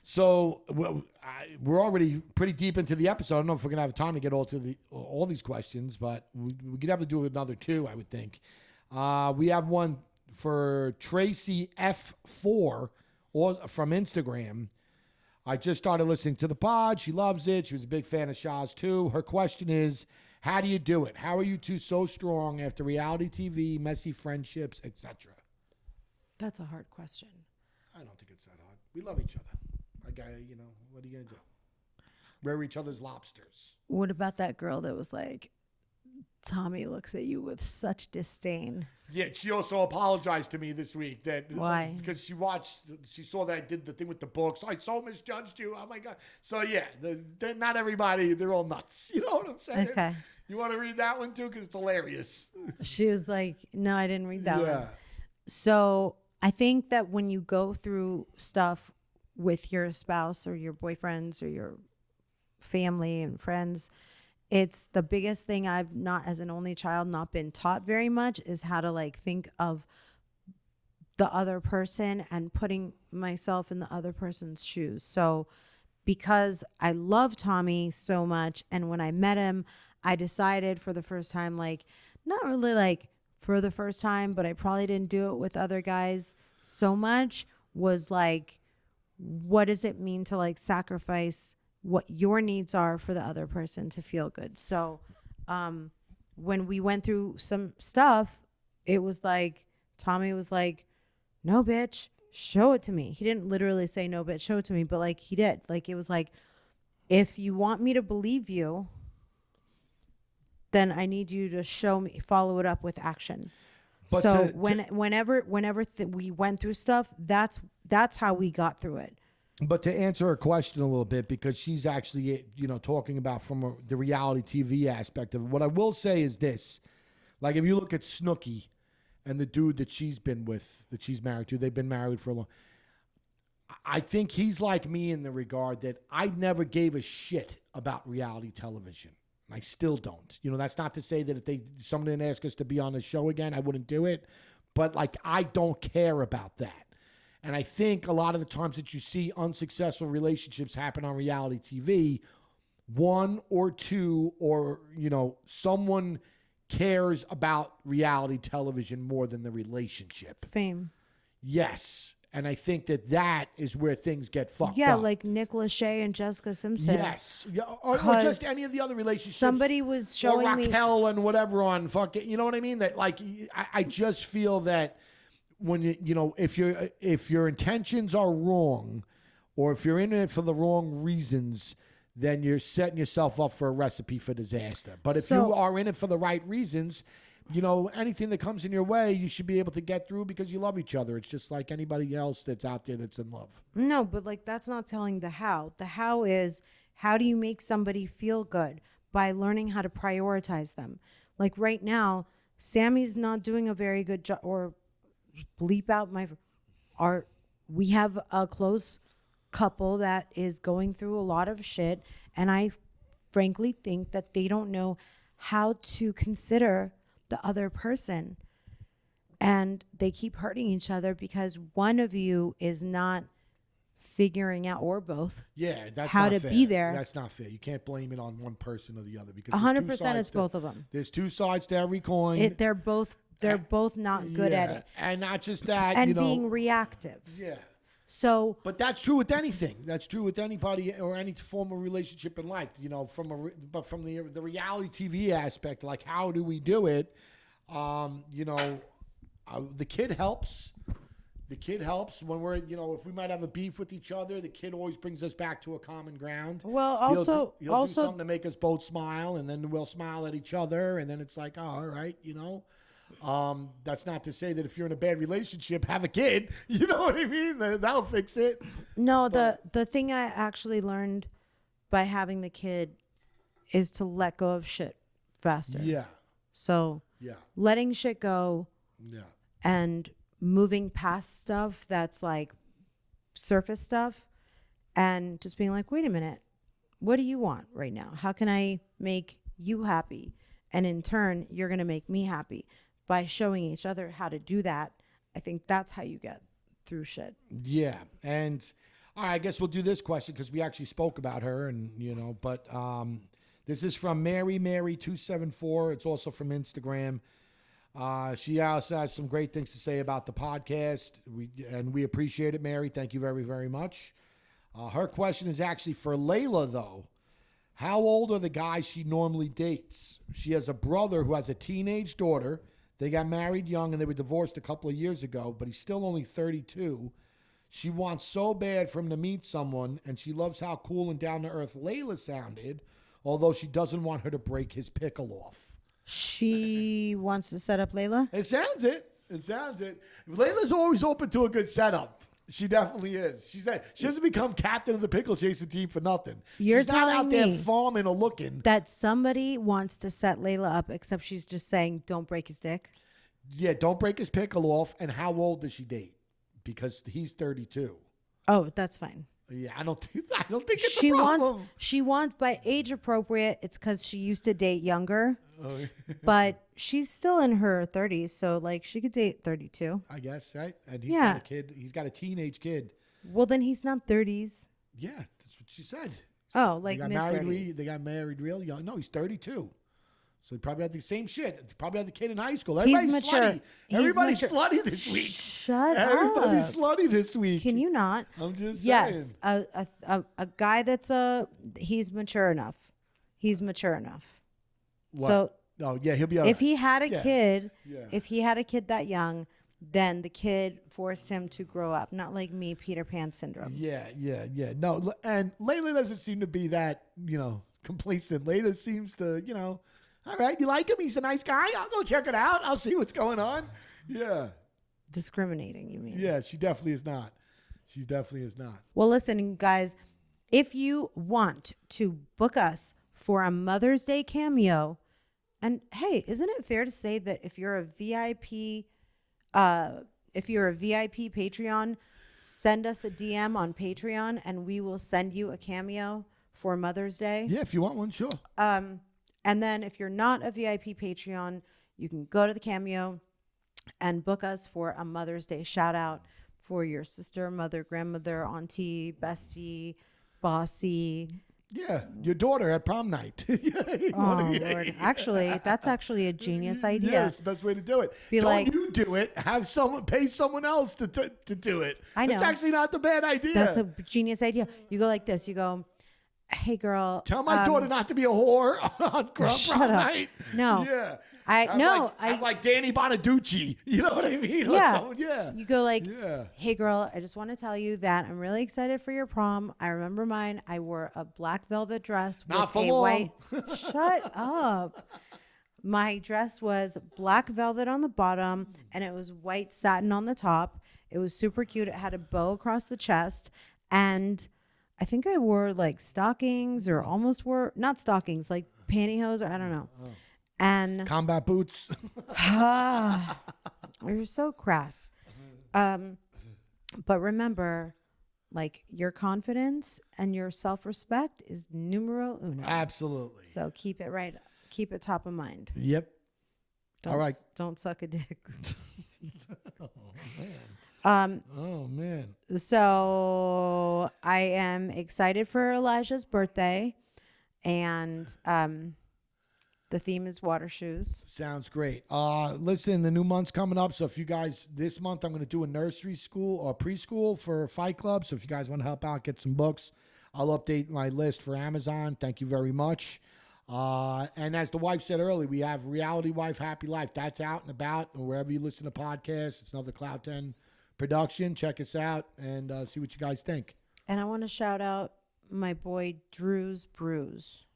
Speaker 2: so we're already pretty deep into the episode. I don't know if we're gonna have time to get all these questions, but we could have to do another 2, I would think. We have one for Tracy F4 from Instagram. I just started listening to the pod. She loves it. She was a big fan of Shahs too. Her question is, how do you do it? How are you two so strong after reality TV, messy friendships, etc.?
Speaker 1: That's a hard question.
Speaker 2: I don't think it's that hard. We love each other. What are you going to do? We're each other's lobsters.
Speaker 1: What about that girl that was like, Tommy looks at you with such disdain?
Speaker 2: Yeah, she also apologized to me this week.
Speaker 1: Why?
Speaker 2: Because she saw that I did the thing with the books. I so misjudged you. Oh my God. So yeah, they're not everybody. They're all nuts. You know what I'm saying?
Speaker 1: Okay.
Speaker 2: You want to read that one too? Because it's hilarious.
Speaker 1: She was like, no, I didn't read that one. So I think that when you go through stuff with your spouse or your boyfriends or your family and friends, it's the biggest thing I've not, as an only child, not been taught very much is how to like think of the other person and putting myself in the other person's shoes. So because I love Tommy so much, and when I met him, I decided for the first time, like, not really like for the first time, but I probably didn't do it with other guys so much, was like, what does it mean to like sacrifice what your needs are for the other person to feel good? So when we went through some stuff, it was like, Tommy was like, no, bitch, show it to me. He didn't literally say no, bitch, show it to me, but like he did. Like it was like, if you want me to believe you, then I need you to show me, follow it up with action. But so whenever we went through stuff, that's how we got through it.
Speaker 2: But to answer her question a little bit, because she's actually, talking about from the reality TV aspect of it, what I will say is this. Like, if you look at Snooki and the dude that she's been with, that she's married to, they've been married for a long. I think he's like me in the regard that I never gave a shit about reality television. I still don't. That's not to say that if someone didn't ask us to be on the show again, I wouldn't do it. But like, I don't care about that. And I think a lot of the times that you see unsuccessful relationships happen on reality TV, one or two, or, someone cares about reality television more than the relationship.
Speaker 1: Fame.
Speaker 2: Yes. And I think that is where things get fucked up.
Speaker 1: Yeah, like Nick Lachey and Jessica Simpson.
Speaker 2: Yes. Yeah, or just any of the other relationships.
Speaker 1: Somebody was showing
Speaker 2: or Raquel
Speaker 1: me.
Speaker 2: and whatever on fucking, you know what I mean? That like, I just feel that when if your intentions are wrong, or if you're in it for the wrong reasons, then you're setting yourself up for a recipe for disaster. But if you are in it for the right reasons, anything that comes in your way, you should be able to get through because you love each other. It's just like anybody else that's out there that's in love.
Speaker 1: No, but like that's not telling the how. The how is, how do you make somebody feel good? By learning how to prioritize them. Like right now, Sammy's not doing a very good job, or bleep out we have a close couple that is going through a lot of shit, and I frankly think that they don't know how to consider the other person, and they keep hurting each other because one of you is not figuring out, or both,
Speaker 2: that's
Speaker 1: how
Speaker 2: not
Speaker 1: to
Speaker 2: fair.
Speaker 1: be there.
Speaker 2: That's not fair. You can't blame it on one person or the other, because
Speaker 1: 100% it's both of them.
Speaker 2: There's two sides to every coin.
Speaker 1: They're both not good at it,
Speaker 2: and not just that,
Speaker 1: and being reactive.
Speaker 2: Yeah.
Speaker 1: So,
Speaker 2: but that's true with anything. That's true with anybody or any form of relationship in life. But from the reality TV aspect, like how do we do it? The kid helps. The kid helps when we're, if we might have a beef with each other, the kid always brings us back to a common ground.
Speaker 1: Well,
Speaker 2: he'll do something to make us both smile, and then we'll smile at each other, and then it's like, oh, all right, that's not to say that if you're in a bad relationship, have a kid. You know what I mean? That'll fix it.
Speaker 1: No, the thing I actually learned by having the kid is to let go of shit faster.
Speaker 2: Yeah.
Speaker 1: So letting shit go.
Speaker 2: Yeah.
Speaker 1: And moving past stuff that's like surface stuff, and just being like, wait a minute, what do you want right now? How can I make you happy? And in turn, you're going to make me happy. By showing each other how to do that, I think that's how you get through shit.
Speaker 2: Yeah. And all right, I guess we'll do this question because we actually spoke about her, and but this is from Mary274. It's also from Instagram. She also has some great things to say about the podcast. We appreciate it, Mary. Thank you very, very much. Her question is actually for Layla, though. How old are the guys she normally dates? She has a brother who has a teenage daughter. They got married young and they were divorced a couple of years ago, but he's still only 32. She wants so bad for him to meet someone, and she loves how cool and down-to-earth Layla sounded, although she doesn't want her to break his pickle off.
Speaker 1: She wants to set up Layla?
Speaker 2: It sounds it. Layla's always open to a good setup. She definitely is. She doesn't become captain of the pickle chasing team for nothing.
Speaker 1: She's
Speaker 2: not out there
Speaker 1: me
Speaker 2: farming or looking.
Speaker 1: That somebody wants to set Layla up, except she's just saying, don't break his dick.
Speaker 2: Yeah, don't break his pickle off. And how old does she date? Because he's 32.
Speaker 1: Oh, that's fine.
Speaker 2: Yeah, I don't think it's
Speaker 1: She
Speaker 2: a problem.
Speaker 1: wants by age appropriate. It's because she used to date younger,
Speaker 2: Oh,
Speaker 1: but she's still in her 30s, so like she could date 32.
Speaker 2: I guess, right? And he's
Speaker 1: Yeah.
Speaker 2: got a kid. He's got a teenage kid.
Speaker 1: Well, then he's not 30s.
Speaker 2: Yeah, that's what she said.
Speaker 1: Oh, like
Speaker 2: They got
Speaker 1: mid
Speaker 2: married.
Speaker 1: 30s.
Speaker 2: They got married real young. No, he's 32. So he probably had the same shit. He probably had the kid in high school.
Speaker 1: He's
Speaker 2: Everybody's
Speaker 1: mature.
Speaker 2: slutty.
Speaker 1: He's
Speaker 2: Everybody's
Speaker 1: mature.
Speaker 2: slutty this week.
Speaker 1: Shut
Speaker 2: Everybody's
Speaker 1: up.
Speaker 2: slutty this week.
Speaker 1: Can you not?
Speaker 2: I'm just saying.
Speaker 1: Yes, a guy that's he's mature enough. He's mature enough.
Speaker 2: What?
Speaker 1: So
Speaker 2: Oh yeah, he'll be all
Speaker 1: if
Speaker 2: right.
Speaker 1: he had a kid,
Speaker 2: Yeah.
Speaker 1: if he had a kid that young, then the kid forced him to grow up. Not like me, Peter Pan syndrome.
Speaker 2: Yeah. No, and Layla doesn't seem to be that, complacent. Layla seems to, all right, you like him? He's a nice guy. I'll go check it out. I'll see what's going on. Yeah.
Speaker 1: Discriminating, you mean?
Speaker 2: Yeah, she definitely is not. She definitely is not.
Speaker 1: Well, listen, guys, if you want to book us for a Mother's Day cameo, and hey, isn't it fair to say that if you're a VIP Patreon, send us a DM on Patreon and we will send you a cameo for Mother's Day.
Speaker 2: Yeah, if you want one, sure.
Speaker 1: And then if you're not a VIP Patreon, you can go to the cameo and book us for a Mother's Day shout out for your sister, mother, grandmother, auntie, bestie, bossy.
Speaker 2: Yeah, your daughter at prom night.
Speaker 1: Oh, Lord. Actually, that's actually a genius idea.
Speaker 2: Yeah, it's the best way to do it.
Speaker 1: Be
Speaker 2: Don't
Speaker 1: like-
Speaker 2: you do it. Have someone pay someone else to do it.
Speaker 1: I know.
Speaker 2: It's actually not the bad idea.
Speaker 1: That's a genius idea. You go like this. You go, hey, girl.
Speaker 2: Tell my daughter not to be a whore on prom
Speaker 1: Shut up.
Speaker 2: night.
Speaker 1: No.
Speaker 2: Yeah.
Speaker 1: I'm
Speaker 2: like Danny Bonaducci. You know what I mean? Or
Speaker 1: Yeah.
Speaker 2: someone- yeah.
Speaker 1: You go like,
Speaker 2: Yeah.
Speaker 1: hey, girl, I just want to tell you that I'm really excited for your prom. I remember mine. I wore a black velvet dress
Speaker 2: Not
Speaker 1: with
Speaker 2: for
Speaker 1: a
Speaker 2: long.
Speaker 1: white. Shut up. My dress was black velvet on the bottom and it was white satin on the top. It was super cute. It had a bow across the chest. And I think I wore like stockings or almost wore, not stockings, like pantyhose or I don't know. And
Speaker 2: Combat boots.
Speaker 1: you're so crass. But remember, like your confidence and your self-respect is numero uno.
Speaker 2: Absolutely.
Speaker 1: So keep it top of mind.
Speaker 2: Yep.
Speaker 1: Don't,
Speaker 2: All right.
Speaker 1: Don't suck a dick.
Speaker 2: Oh man.
Speaker 1: So I am excited for Elijah's birthday, and the theme is water shoes.
Speaker 2: Sounds great. Listen, the new month's coming up. So if you guys, this month I'm going to do a nursery school or preschool for Fight Club. So if you guys want to help out, get some books, I'll update my list for Amazon. Thank you very much. And as the wife said earlier, we have Reality Wife, Happy Life. That's out and about, or wherever you listen to podcasts. It's another Cloud 10 production. Check us out and see what you guys think.
Speaker 1: And I want to shout out my boy Drew's Brews.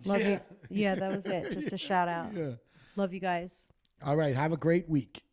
Speaker 1: Love you. Yeah, that was it. Just a shout out.
Speaker 2: Yeah.
Speaker 1: Love you guys.
Speaker 2: All right. Have a great week.